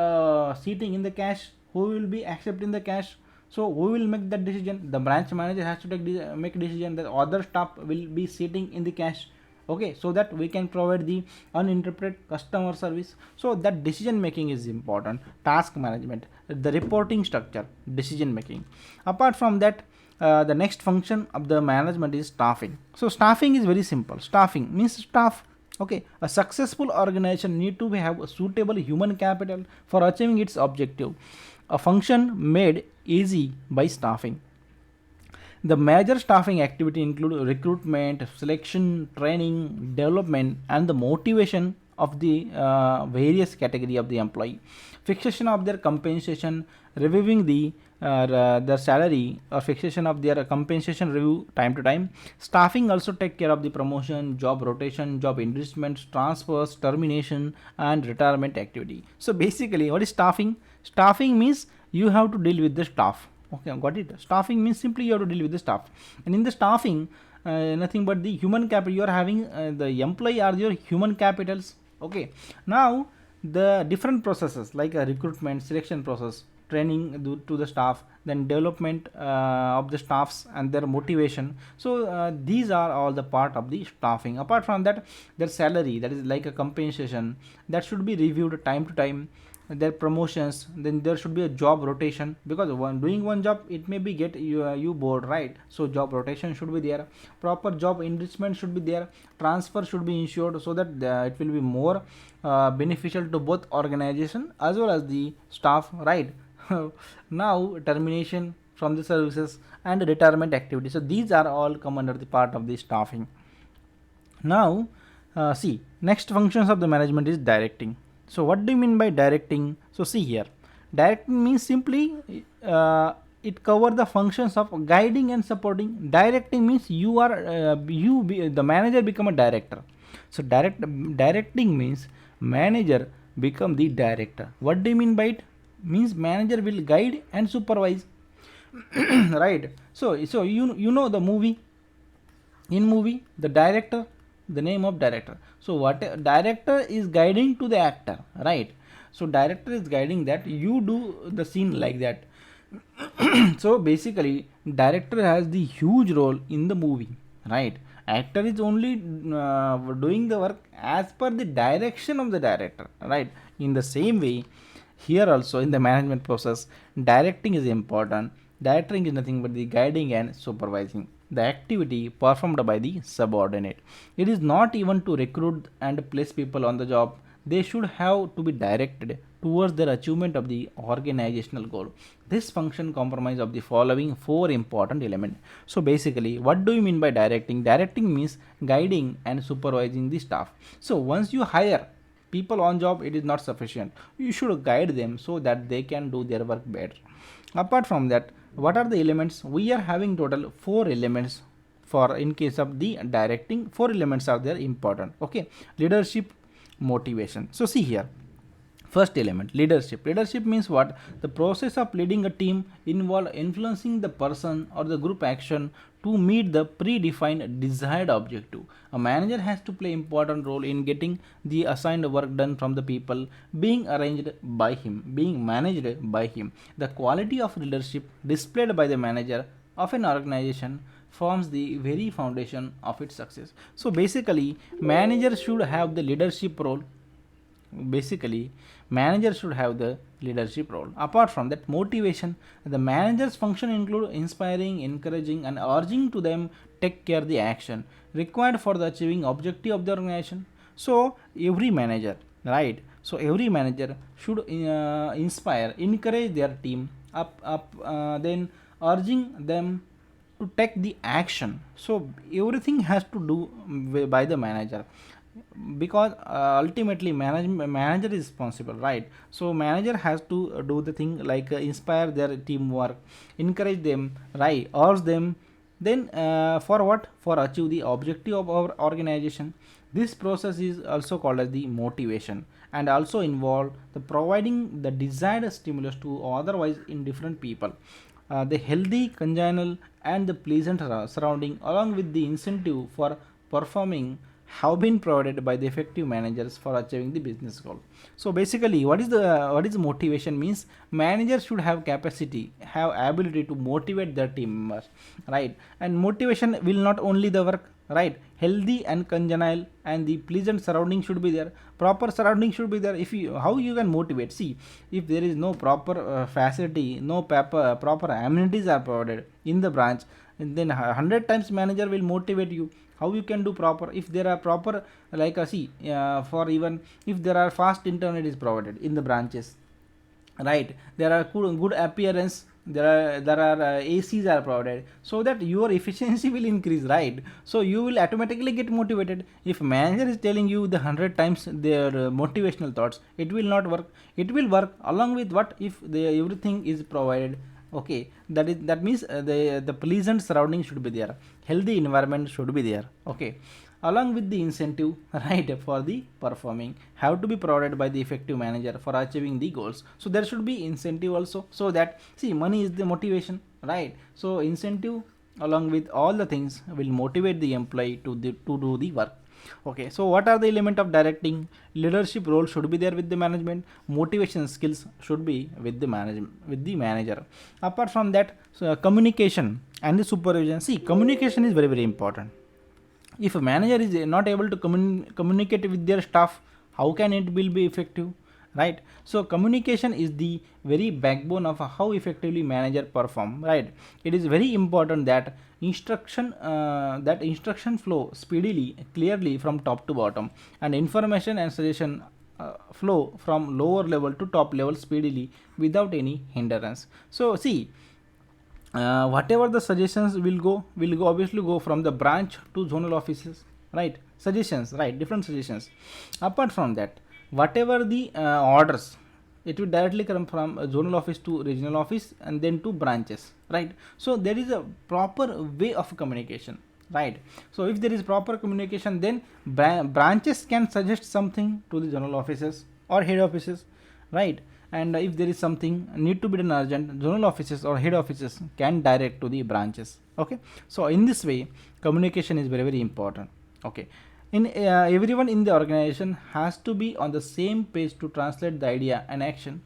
sitting in the cash, who will be accepting the cash, so who will make that decision? The branch manager has to make decision that other staff will be sitting in the cash. Okay, so that we can provide the uninterrupted customer service. So that decision making is important. Task management, the reporting structure, decision making. Apart from that, the next function of the management is staffing. So staffing is very simple. Staffing means staff. Okay, a successful organization need to have a suitable human capital for achieving its objective, a function made easy by staffing. The major staffing activity include recruitment, selection, training, development, and the motivation of the various category of the employee, fixation of their compensation, reviewing their salary, or fixation of their compensation review time to time. Staffing also take care of the promotion, job rotation, job enrichment, transfers, termination, and retirement activity. So basically, what is staffing? Staffing means you have to deal with the staff. Okay, got it. Staffing means simply you have to deal with the staff, and in the staffing, nothing but the human capital. You are having the employee are your human capitals. Okay, now the different processes like a recruitment, selection process, training to the staff, then development of the staffs and their motivation. So these are all the part of the staffing. Apart from that, their salary, that is like a compensation, that should be reviewed time to time. their promotions, then there should be a job rotation, because doing one job it may be get you bored, right? So job rotation should be there, proper job enrichment should be there, transfer should be ensured, so that it will be more beneficial to both organization as well as the staff, right? Now termination from the services and retirement activity, so these are all come under the part of the staffing. Now see, next functions of the management is directing. So what do you mean by directing? So see here, directing means simply it cover the functions of guiding and supporting. Directing means you are the manager become a director. So directing means manager become the director. What do you mean by it? Means manager will guide and supervise. Right? So you know the movie, in movie the director, the name of director, so what director is guiding to the actor, right? So director is guiding that you do the scene like that. So basically director has the huge role in the movie, right? Actor is only doing the work as per the direction of the director, right? In the same way, here also in the management process, directing is important. Directing is nothing but the guiding and supervising the activity performed by the subordinate. It is not even to recruit and place people on the job. They should have to be directed towards the achievement of the organizational goal. This function comprises of the following four important elements. So basically, what do you mean by directing? Directing means guiding and supervising the staff. So once you hire people on job, it is not sufficient. You should guide them so that they can do their work better. Apart from that, what are the elements? We are having total 4 elements for in case of the directing. 4 elements are there important. Okay, leadership, motivation. So see here, first element, leadership. Leadership means what? The process of leading a team involve influencing the person or the group action to meet the predefined desired objective. A manager has to play important role in getting the assigned work done from the people being arranged by him, being managed by him. The quality of leadership displayed by the manager of an organization forms the very foundation of its success. So basically, manager should have the leadership role. Basically, manager should have the leadership role. Apart from that, motivation, the manager's function include inspiring, encouraging and urging to them take care the action required for the achieving objective of the organization. So every manager, right? So every manager should inspire, encourage their team then urging them to take the action. So everything has to do by the manager, because ultimately manager is responsible, right? So manager has to do the thing like inspire their teamwork, encourage them, right, urge them, then for what? For achieve the objective of our organization. This process is also called as the motivation and also involve the providing the desired stimulus to otherwise indifferent people, the healthy congenial and the pleasant surrounding along with the incentive for performing have been provided by the effective managers for achieving the business goal. So basically, what is motivation means? Managers should have capacity, have ability to motivate their team members, right? And motivation will not only the work, right? Healthy and congenial and the pleasant surrounding should be there. Proper surrounding should be there. If you, how you can motivate? See, if there is no proper facility, no proper amenities are provided in the branch, then 100 times manager will motivate you. How you can do proper? If there are proper like for even if there are fast internet is provided in the branches, right? There are good appearance, there are ACs are provided, so that your efficiency will increase, right? So you will automatically get motivated. If manager is telling you the 100 times their motivational thoughts, it will not work. It will work along with what? If everything is provided. Okay, that means the pleasant surrounding should be there, healthy environment should be there. Okay, along with the incentive, right, for the performing have to be provided by the effective manager for achieving the goals. So there should be incentive also, so that, see, money is the motivation, right? So incentive along with all the things will motivate the employee to do the work. Okay, so what are the element of directing? Leadership role should be there with the management. Motivation skills should be with the management, with the manager. Apart from that, so communication and the supervision. See, communication is very important. If a manager is not able to communicate with their staff, how can it will be effective? right? So communication is the very backbone of how effectively manager perform, right? It is very important that instruction flow speedily, clearly from top to bottom, and information and suggestion flow from lower level to top level speedily without any hindrance. So see, whatever the suggestions will go obviously go from the branch to zonal offices, right? Suggestions, right? Different suggestions. Apart from that, whatever the orders, it will directly come from zonal office to regional office and then to branches, right? So there is a proper way of communication, right? So if there is proper communication, then branches can suggest something to the zonal offices or head offices, right? And if there is something need to be done urgent, zonal offices or head offices can direct to the branches. Okay, so in this way communication is very very important. Okay, in everyone in the organization has to be on the same page to translate the idea and action.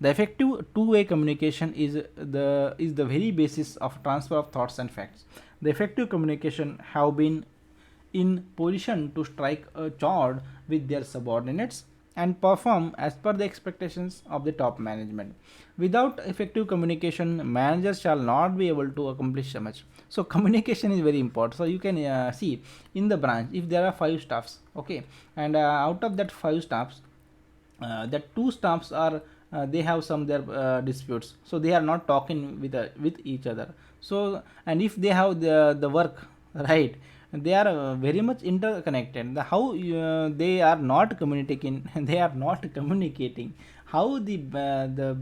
The effective two-way communication is the very basis of transfer of thoughts and facts. The effective communication have been in position to strike a chord with their subordinates and perform as per the expectations of the top management. Without effective communication, managers shall not be able to accomplish so much. So communication is very important. So you can see in the branch, if there are 5 staffs, okay, and out of that 5 staffs, that 2 staffs are they have some their disputes, so they are not talking with each other. So and if they have the work, right, they are very much interconnected. How they are not communicating they are not communicating, how the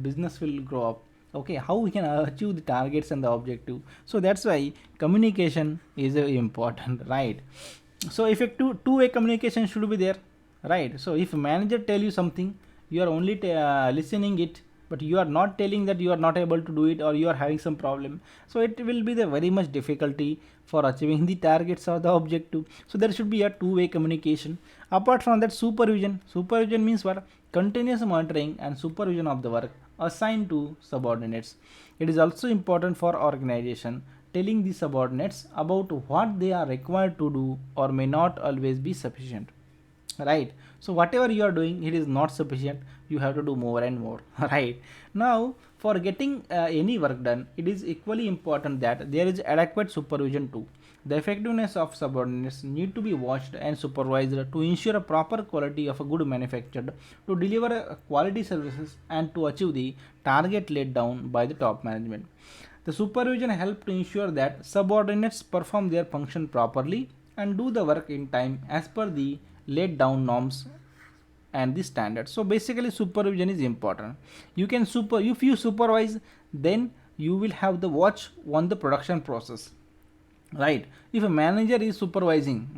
business will grow up, okay, how we can achieve the targets and the objective. So that's why communication is important, right? So effective two-way communication should be there, right? So if manager tell you something, you are only listening it, but you are not telling that you are not able to do it or you are having some problem, so it will be the very much difficulty for achieving the targets or the objective. So there should be a two-way communication. Apart from that, supervision means what? Continuous monitoring and supervision of the work assigned to subordinates. It is also important for organization telling the subordinates about what they are required to do or may not always be sufficient, right? So whatever you are doing, it is not sufficient, you have to do more and more right? Now for getting any work done, it is equally important that there is adequate supervision too. The effectiveness of subordinates need to be watched and supervised to ensure a proper quality of a good manufactured, to deliver quality services and to achieve the target laid down by the top management. The supervision helps to ensure that subordinates perform their function properly and do the work in time as per the laid down norms and the standards. So basically supervision is important. You can if you supervise, then you will have the watch on the production process, right? If a manager is supervising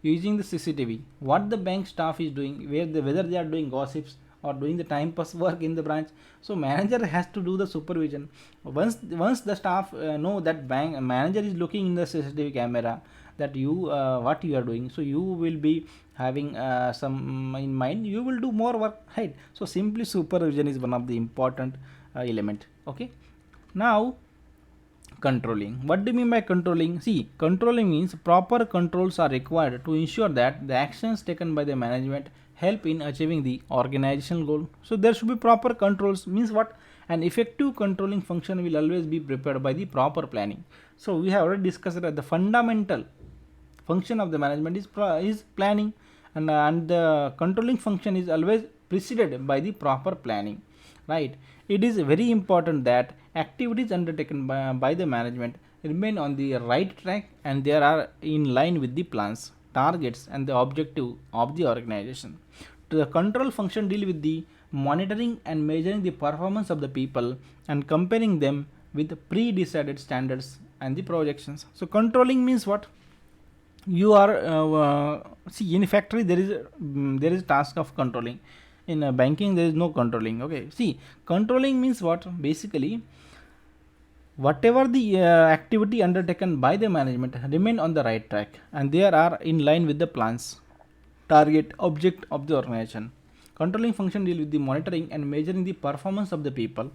using the CCTV, what the bank staff is doing, whether they are doing gossips or doing the time pass work in the branch. So manager has to do the supervision. Once the staff know that bank manager is looking in the CCTV camera that you what you are doing, so you will be having some in mind, you will do more work, right? So simply supervision is one of the important element. Okay, now controlling. What do you mean by controlling? See, controlling means proper controls are required to ensure that the actions taken by the management help in achieving the organizational goal. So there should be proper controls. Means what? An effective controlling function will always be prepared by the proper planning. So we have already discussed that the fundamental function of the management is planning, and the controlling function is always preceded by the proper planning, right? It is very important that activities undertaken by the management remain on the right track and they are in line with the plans, targets and the objective of the organization. The control function deal with the monitoring and measuring the performance of the people and comparing them with pre-decided standards and the projections. So controlling means what? You are see, in factory there is task of controlling. In banking there is no controlling. Okay, see, controlling means what? Basically whatever the activity undertaken by the management remain on the right track and they are in line with the plans, target, object of the organization. Controlling function deal with the monitoring and measuring the performance of the people,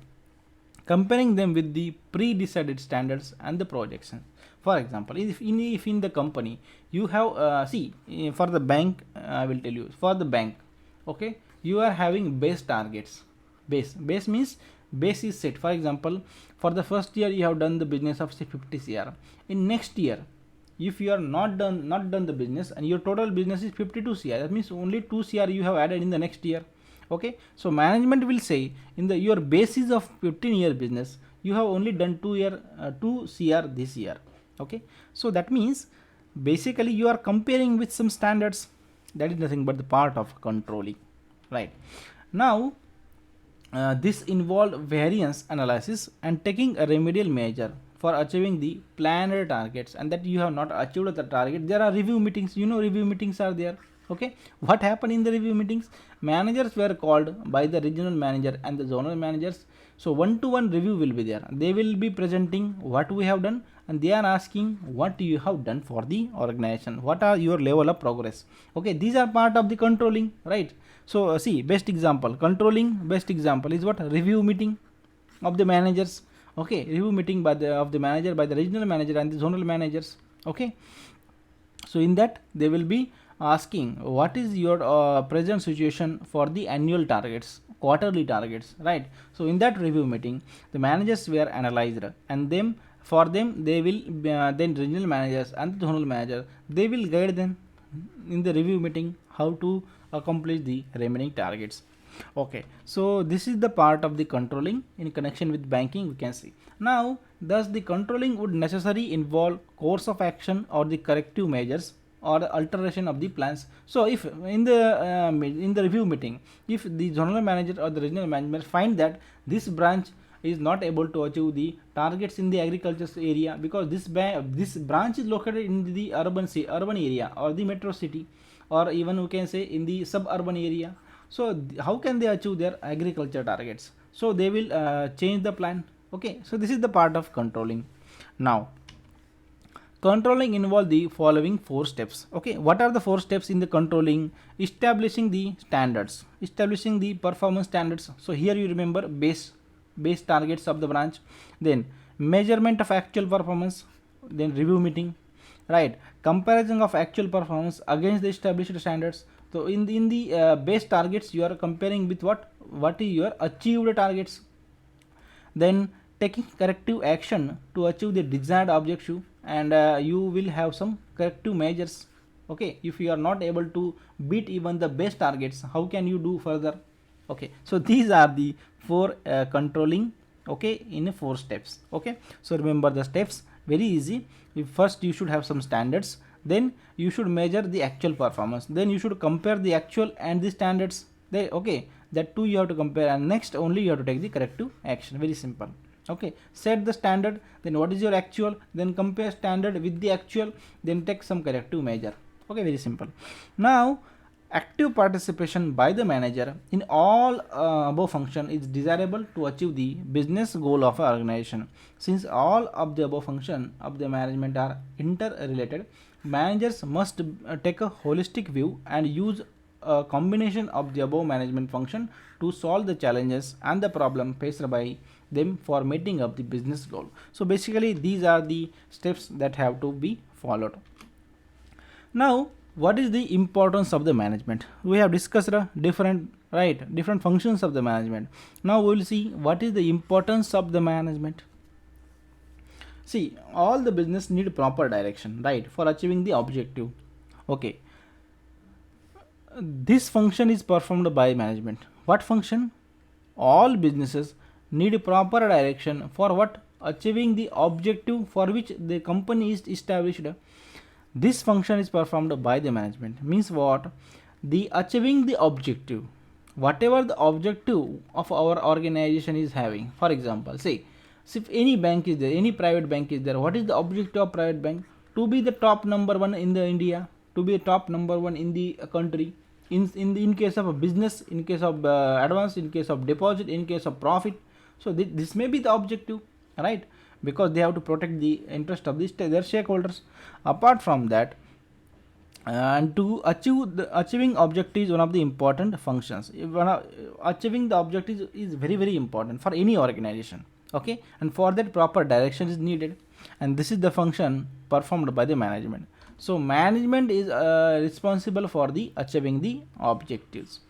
comparing them with the pre-decided standards and the projection. For example, if in the company you have for the bank, I will tell you, for the bank, okay, you are having base targets. Base means base is set. For example, for the first year you have done the business of say 50 cr. In next year, if you are not done the business and your total business is 52 cr, that means only 2 cr you have added in the next year. Okay, so management will say in the your basis of 15-year business, you have only done 2 cr this year. Okay, so that means basically you are comparing with some standards. That is nothing but the part of controlling, right? Now this involved variance analysis and taking a remedial measure for achieving the planned targets, and that you have not achieved the target. There are review meetings, review meetings are there. Okay, what happened in the review meetings? Managers were called by the regional manager and the zonal managers. So one-to-one review will be there. They will be presenting what we have done, and they are asking what you have done for the organization, what are your level of progress. Okay, these are part of the controlling, right? So see, best example, controlling best example is what? Review meeting of the managers. Okay, review meeting of the manager by the regional manager and the zonal managers. Okay, so in that they will be asking what is your present situation for the annual targets, quarterly targets, right? So in that review meeting, the managers were analyzed, and for them they will then regional managers and the zonal manager, they will guide them in the review meeting how to accomplish the remaining targets. Okay, so this is the part of the controlling in connection with banking, we can see. Now, thus the controlling would necessarily involve course of action or the corrective measures or the alteration of the plans. So if in the review meeting, if the zonal manager or the regional manager find that this branch is not able to achieve the targets in the agriculture area, because this branch is located in the urban area or the metro city, or even we can say in the suburban area. So how can they achieve their agriculture targets? So they will change the plan. Okay, so this is the part of controlling. Now controlling involve the following 4 steps. Okay, what are the 4 steps in the controlling? Establishing the standards, establishing the performance standards. So here you remember base targets of the branch, then measurement of actual performance, then review meeting, right? Comparison of actual performance against the established standards. So in the base targets, you are comparing with what is your achieved targets. Then taking corrective action to achieve the desired objective, and you will have some corrective measures. Okay, if you are not able to beat even the base targets, how can you do further? Okay, so these are the 4 controlling, okay, in 4 steps. Okay, so remember the steps, very easy. First you should have some standards, then you should measure the actual performance, then you should compare the actual and the standards. Okay, that 2 you have to compare, and next only you have to take the corrective action. Very simple. Okay, set the standard, then what is your actual, then compare standard with the actual, then take some corrective measure. Okay, very simple. Now active participation by the manager in all above function is desirable to achieve the business goal of an organization. Since all of the above function of the management are interrelated, managers must take a holistic view and use a combination of the above management function to solve the challenges and the problem faced by them for meeting up the business goal. So basically these are the steps that have to be followed. Now what is the importance of the management? We have discussed different functions of the management. Now we will see what is the importance of the management. See, all the business need proper direction, right, for achieving the objective. Okay, this function is performed by management. What function? All businesses need proper direction for what? Achieving the objective for which the company is established. This function is performed by the management. Means what? The achieving the objective, whatever the objective of our organization is having. For example, say if any bank is there, any private bank is there, what is the objective of private bank? To be the top number 1 in the India, to be the top number 1 in the country, in case of a business, in case of advance, in case of deposit, in case of profit. So this may be the objective, right? Because they have to protect the interest of their shareholders. Apart from that, and to achieving objectives, one of the important functions. Achieving the objectives is very, very important for any organization. Okay, and for that proper direction is needed, and this is the function performed by the management. So management is responsible for the achieving the objectives.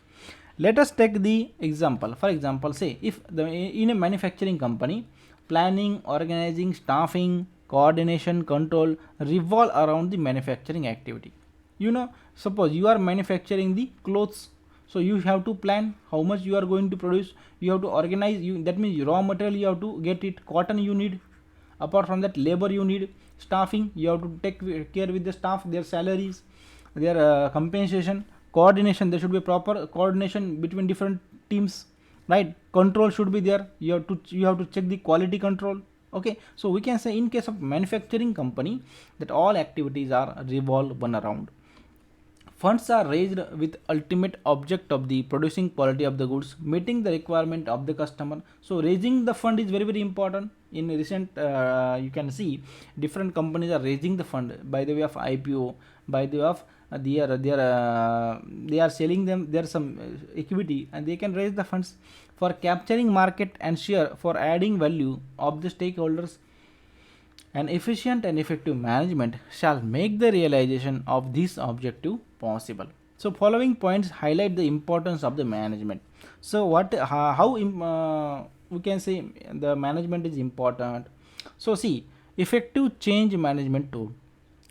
Let us take the example. For example, say if in a manufacturing company, planning, organizing, staffing, coordination, control revolve around the manufacturing activity. Suppose you are manufacturing the clothes, so you have to plan how much you are going to produce. You have to organize. That means raw material you have to get it. Cotton you need. Apart from that, labor you need. Staffing, you have to take care with the staff, their salaries, their compensation. Coordination, there should be proper coordination between different teams, right? Control should be there. You have to check the quality control. Okay, so we can say in case of manufacturing company that all activities are revolve one around. Funds are raised with ultimate object of the producing quality of the goods, meeting the requirement of the customer. So raising the fund is very very important. In recent, you can see different companies are raising the fund by the way of IPO, by the way of they are selling them their some equity, and they can raise the funds for capturing market and share, for adding value of the stakeholders. An efficient and effective management shall make the realization of this objective possible. So following points highlight the importance of the management. So how we can say the management is important. So see, effective change management tool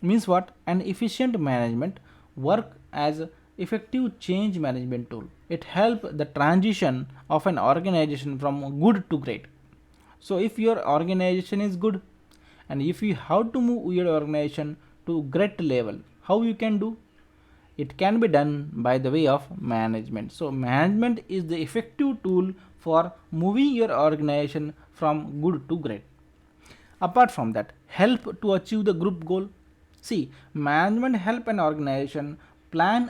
means what? An efficient management work as effective change management tool. It help the transition of an organization from good to great. So if your organization is good, and if you have to move your organization to great level, how you can do? It can be done by the way of management. So management is the effective tool for moving your organization from good to great. Apart from that, help to achieve the group goal. See, management help an organization plan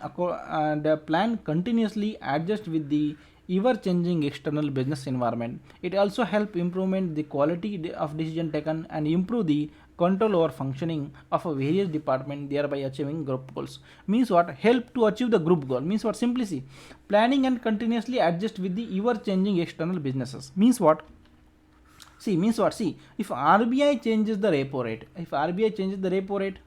continuously adjust with the ever changing external business environment. It also help improvement the quality of decision taken and improve the control over functioning of a various department, thereby achieving group goals. Means what? Help to achieve the group goal. Means what? Simply see, planning and continuously adjust with the ever changing external businesses. Means what? Means what? See, if RBI changes the repo rate,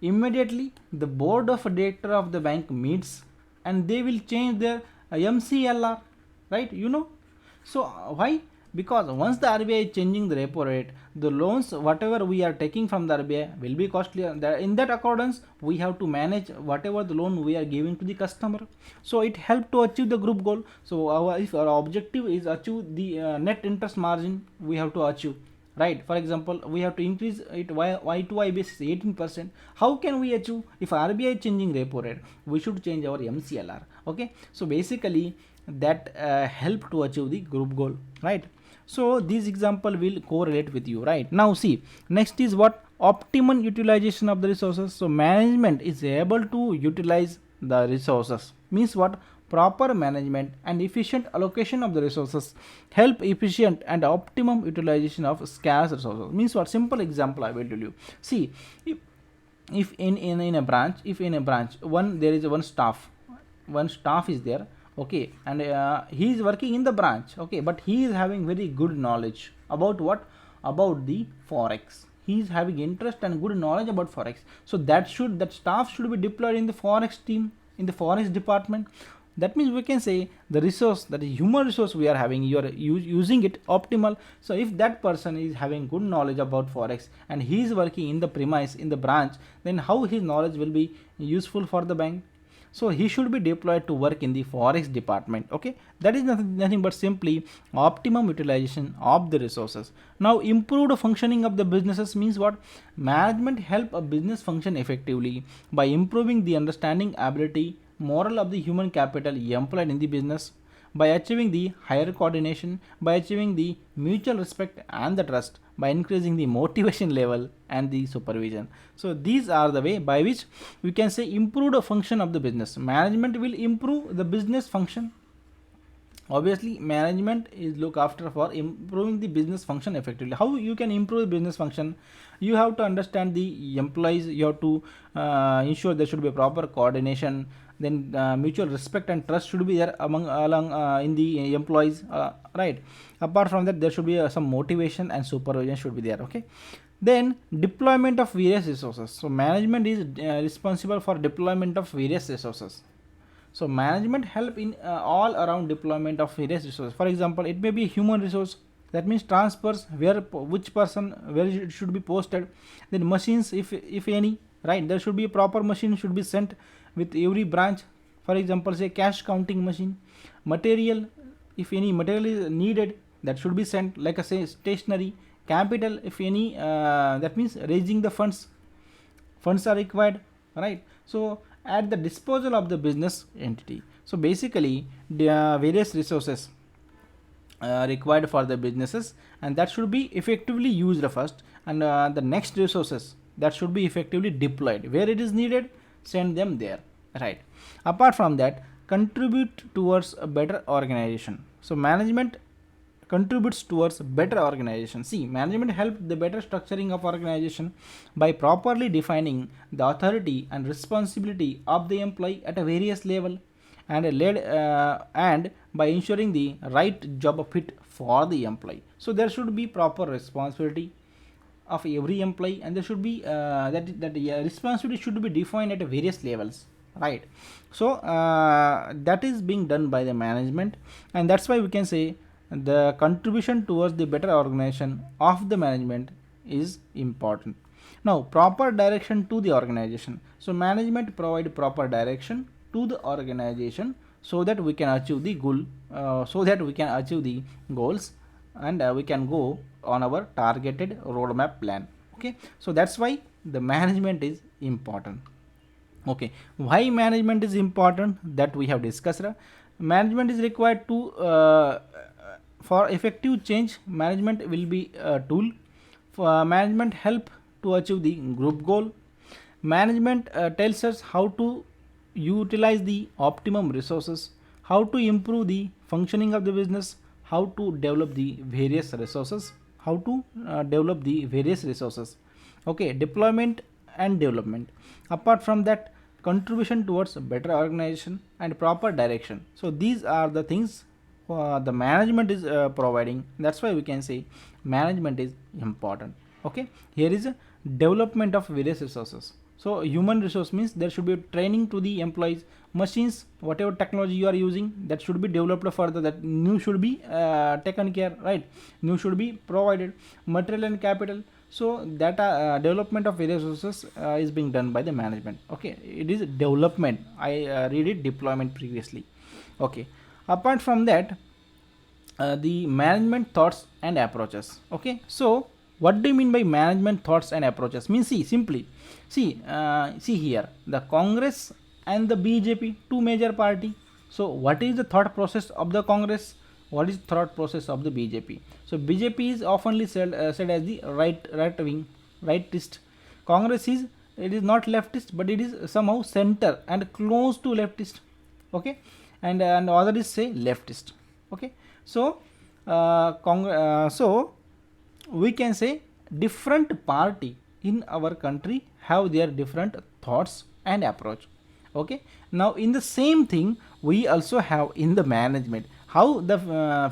immediately the board of director of the bank meets and they will change their MCLR, right? So why? Because once the RBI is changing the repo rate, the loans whatever we are taking from the RBI will be costlier. In that accordance, we have to manage whatever the loan we are giving to the customer. So it helps to achieve the group goal. So if our objective is achieve the net interest margin, we have to achieve, right? For example, we have to increase it y to y basis 18%. How can we achieve? If RBI is changing repo rate, we should change our MCLR. Okay, so basically that help to achieve the group goal, right? So this example will correlate with you, right? Now see, next is what? Optimum utilization of the resources. So management is able to utilize the resources. Means what? Proper management and efficient allocation of the resources help efficient and optimum utilization of scarce resources. Means what? Simple example I will tell you. See, if in a branch, there is one staff is there, okay, and he is working in the branch, okay, but he is having very good knowledge about what? About the forex. He is having interest and good knowledge about forex. So that staff should be deployed in the forex team, in the forex department. That means we can say the resource, that is human resource we are having, you are using it optimal. So if that person is having good knowledge about forex and he is working in the premise, in the branch, then how his knowledge will be useful for the bank? So he should be deployed to work in the forex department. Okay, that is nothing but simply optimum utilization of the resources. Now improved functioning of the businesses means what? Management help a business function effectively by improving the understanding, ability, moral of the human capital employed in the business, by achieving the higher coordination, by achieving the mutual respect and the trust, by increasing the motivation level and the supervision. So these are the way by which we can say improved function of the business. Management will improve the business function. Obviously management is look after for improving the business function effectively. How you can improve the business function? You have to understand the employees, you have to ensure there should be a proper coordination, then mutual respect and trust should be there along in the employees, right? Apart from that, there should be some motivation and supervision should be there. Okay, then deployment of various resources. So management is responsible for deployment of various resources. So management help in all around deployment of various resources. For example, it may be human resource, that means transfers where which person where it should be posted. Then machines, if any, right, there should be a proper machine should be sent with every branch. For example, say cash counting machine. Material, if any material is needed, that should be sent, like I say stationery. Capital, if any, that means raising the funds are required, right? So at the disposal of the business entity. So basically the various resources required for the businesses, and that should be effectively used first, and the next resources that should be effectively deployed where it is needed, send them there, right? Apart from that, contribute towards a better organization. So management contributes towards better organization. See, management helps the better structuring of organization by properly defining the authority and responsibility of the employee at a various level, and by ensuring the right job fit for the employee. So there should be proper responsibility of every employee, and there should be responsibility should be defined at various levels, right? So that is being done by the management, and that's why we can say the contribution towards the better organization of the management is important. Now, proper direction to the organization. So management provide proper direction to the organization so that we can achieve the goal, goals, and we can go on our targeted roadmap plan. Okay, so that's why the management is important. Okay, why management is important, that we have discussed. Management is required to for effective change. Management will be a tool for management help to achieve the group goal. Management tells us how to utilize the optimum resources, how to improve the functioning of the business, how to develop the various resources, okay, deployment and development. Apart from that, contribution towards a better organization and proper direction. So these are the things the management is providing. That's why we can say management is important. Okay, here is a development of various resources. So human resource means there should be training to the employees. Machines, whatever technology you are using, that should be developed further, that new should be taken care, right? New should be provided. Material and capital, so that development of various resources is being done by the management. Okay, it is development. I read it deployment previously. Okay, apart from that, the management thoughts and approaches. Okay, so what do you mean by management thoughts and approaches? Means, see, simply see here, the Congress and the BJP, two major party. So what is the thought process of the Congress? What is thought process of the BJP? So BJP is oftenly said as the right wing, rightist. Congress is, it is not leftist, but it is somehow center and close to leftist. Okay, and other is say leftist. Okay, so so we can say different party in our country have their different thoughts and approach. Okay, now in the same thing we also have in the management. How the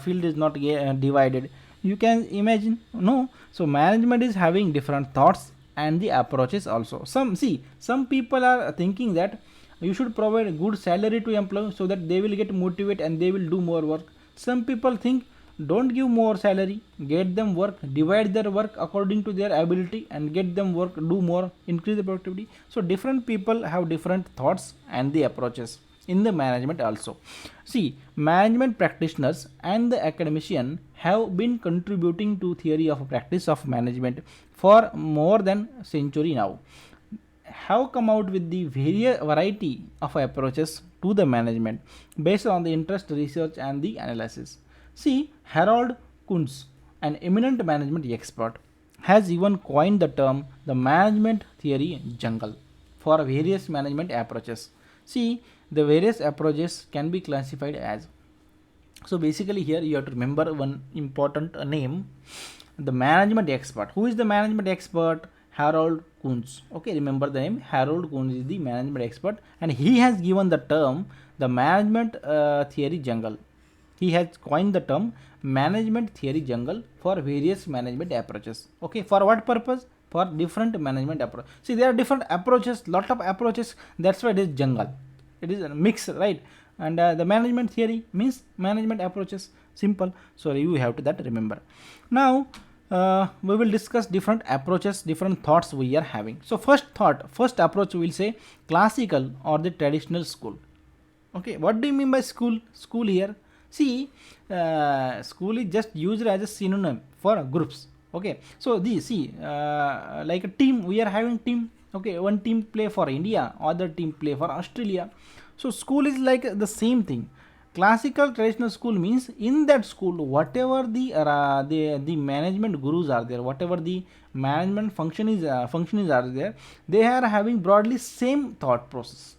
field is not divided, you can imagine, no? So management is having different thoughts and the approaches also. Some people are thinking that you should provide a good salary to employees so that they will get motivated and they will do more work. Some people think don't give more salary, get them work, divide their work according to their ability and get them work, do more, increase the productivity. So different people have different thoughts and the approaches in the management also. See, management practitioners and the academician have been contributing to theory of practice of management for more than a century now, have come out with the variety of approaches to the management based on the interest, research and the analysis. See, Harold Kuntz, an eminent management expert, has even coined the term the management theory jungle for various management approaches. See, the various approaches can be classified as, so basically here you have to remember one important name, the management expert. Who is the management expert? Harold Kuntz. Okay, remember the name. Harold Kuntz is the management expert, and he has given the term the management theory jungle. He has coined the term management theory jungle for various management approaches. Okay, for what purpose? For different management approach. See, there are different approaches, lot of approaches. That's why it is jungle. it is a mix, right? And the management theory means management approaches, simple. So you have to that remember. Now we will discuss different approaches, different thoughts we are having. So first approach we will say classical or the traditional school. Okay, what do you mean by school here? See, school is just used as a synonym for groups. Okay, so the see like a team, we are having team. Okay, one team play for India, other team play for Australia. So school is like the same thing. Classical traditional school means in that school whatever the management gurus are there, whatever the management functions are there, they are having broadly same thought process.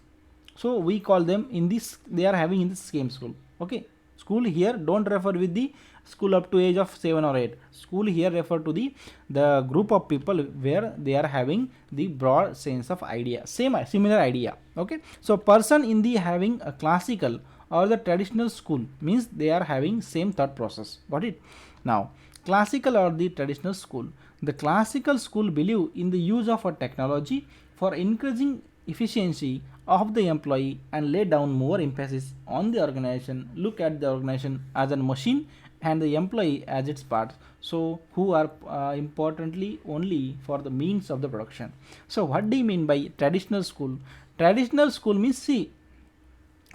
So we call them in this, they are having in the same school. Okay, school here don't refer with the school up to age of 7 or 8. School here refer to the group of people where they are having the broad sense of idea, similar idea. Okay, so person in the having a classical or the traditional school means they are having same thought process. Got it? Now classical or the traditional school, the classical school believe in the use of a technology for increasing efficiency of the employee and lay down more emphasis on the organization, look at the organization as a machine and the employee as its part, so who are importantly only for the means of the production. So what do you mean by traditional school? Traditional school means, see,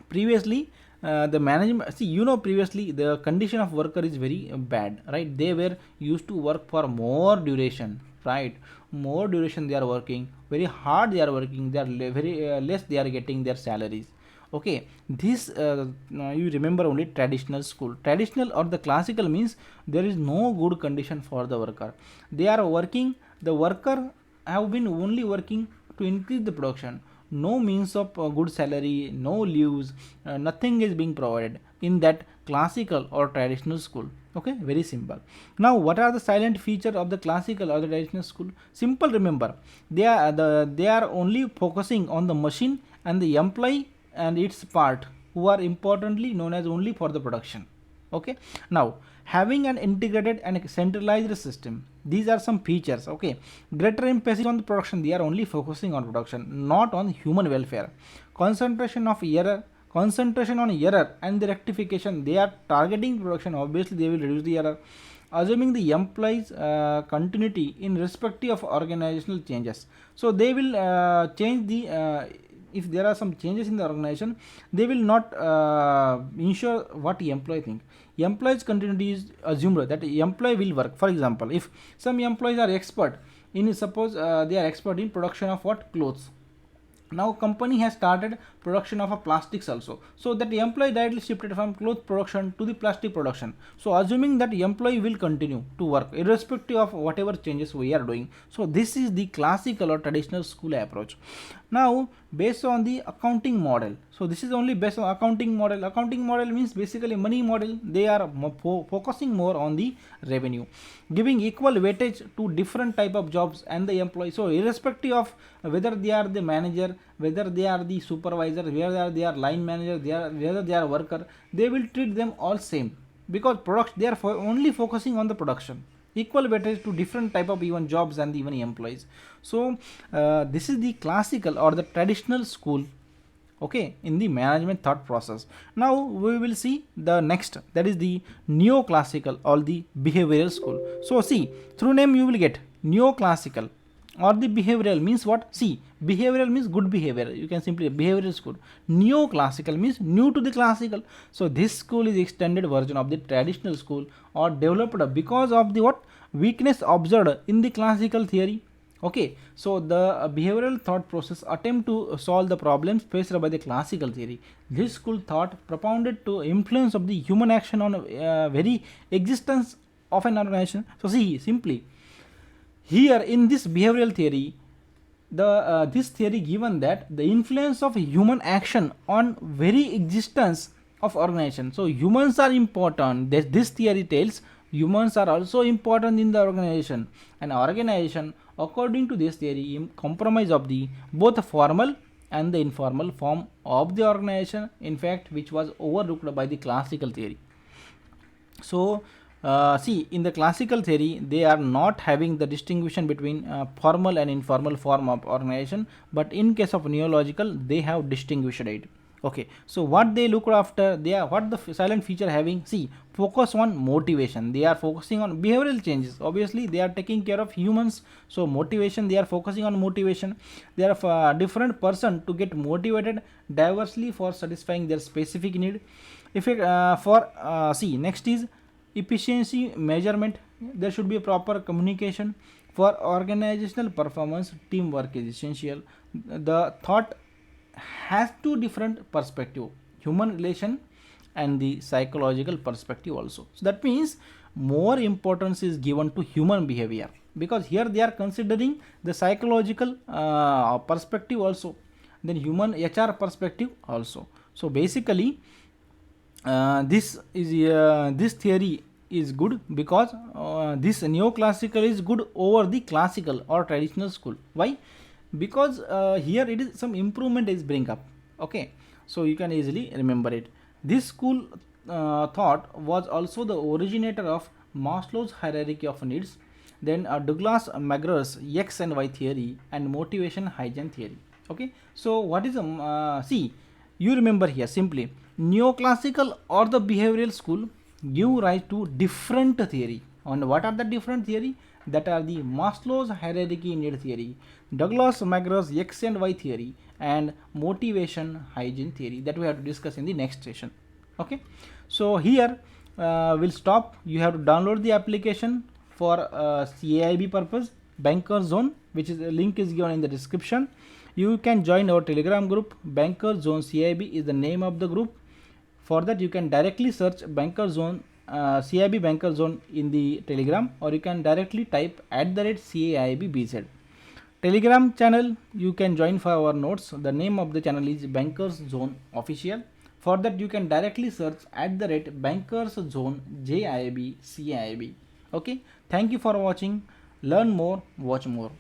previously the management, see, previously the condition of worker is very bad, right? They were used to work for more duration, right? More duration they are working, very hard they are working, they are very less they are getting their salaries. Okay, this you remember only traditional school. Traditional or the classical means there is no good condition for the worker. They are working, the worker have been only working to increase the production. No means of good salary, no leaves, nothing is being provided in that classical or traditional school. Okay, very simple. Now what are the silent feature of the classical or the traditional school? Simple, remember, they are only focusing on the machine and the employee and its part, who are importantly known as only for the production. Okay, now having an integrated and centralized system, these are some features. Okay, greater emphasis on the production, they are only focusing on production, not on human welfare. Concentration on error and the rectification, they are targeting production, obviously they will reduce the error. Assuming the employees continuity in respective of organizational changes, so they will change the if there are some changes in the organization, they will not ensure what the employee think. Employees continuity is assumed that the employee will work. For example, if some employees are expert in, suppose they are expert in production of what, clothes. Now company has started production of a plastics also, so that the employee directly shifted from cloth production to the plastic production. So assuming that the employee will continue to work irrespective of whatever changes we are doing. So this is the classical or traditional school approach. Now based on the accounting model, so this is only based on accounting model. Accounting model means basically money model. They are focusing more on the revenue, giving equal weightage to different type of jobs and the employee. So irrespective of whether they are the manager, whether they are the supervisor, whether they are line manager, whether they are worker, they will treat them all same, because they are only focusing on the production. Equal weightage to different type of even jobs and even employees. So this is the classical or the traditional school, okay, in the management thought process. Now we will see the next, that is the neoclassical or the behavioral school. So see, through name you will get neoclassical or the behavioral means what? See, behavioral means good behavior, you can simply behavioral school. Neoclassical means new to the classical. So this school is extended version of the traditional school or developed because of the what, weakness observed in the classical theory. Okay, so the behavioral thought process attempt to solve the problems faced by the classical theory. This school thought propounded to influence of the human action on very existence of an organization. So see, simply here in this behavioral theory, the this theory given that the influence of human action on very existence of organization. So humans are important. This theory tells humans are also important in the organization, and organization according to this theory compromise of the both formal and the informal form of the organization, in fact which was overlooked by the classical theory. So see, in the classical theory they are not having the distinction between formal and informal form of organization, but in case of neological they have distinguished it. Okay, so what they look after, they are what the silent feature having, see, focus on motivation, they are focusing on behavioral changes, obviously they are taking care of humans, so motivation, they are focusing on motivation, they are different person to get motivated diversely for satisfying their specific need. If it see, next is efficiency measurement, there should be a proper communication. For organizational performance, teamwork is essential. The thought has two different perspective, human relation and the psychological perspective also. So that means more importance is given to human behavior, because here they are considering the psychological perspective also, then human HR perspective also. So basically this theory is good, because this neoclassical is good over the classical or traditional school. Why? Because here it is some improvement is bring up. Okay, so you can easily remember it. This school thought was also the originator of Maslow's hierarchy of needs, then Douglas McGrath's X and Y theory, and motivation hygiene theory. Okay, so what is see, you remember here simply, neoclassical or the behavioral school give rise to different theory. And what are the different theory? That are the Maslow's hierarchy need theory, Douglas McGrath's X and Y theory, and motivation hygiene theory, that we have to discuss in the next session. Okay, so here we'll stop. You have to download the application for CAIB purpose, Banker Zone, which is, the link is given in the description. You can join our Telegram group. Banker Zone CAIB is the name of the group. For that you can directly search Banker Zone CAIB Banker Zone in the Telegram, or you can directly type @CAIBBZ. Telegram channel you can join for our notes. The name of the channel is Bankers Zone Official. For that you can directly search @Bankers Zone JIB CIB. Okay, thank you for watching. Learn more, watch more.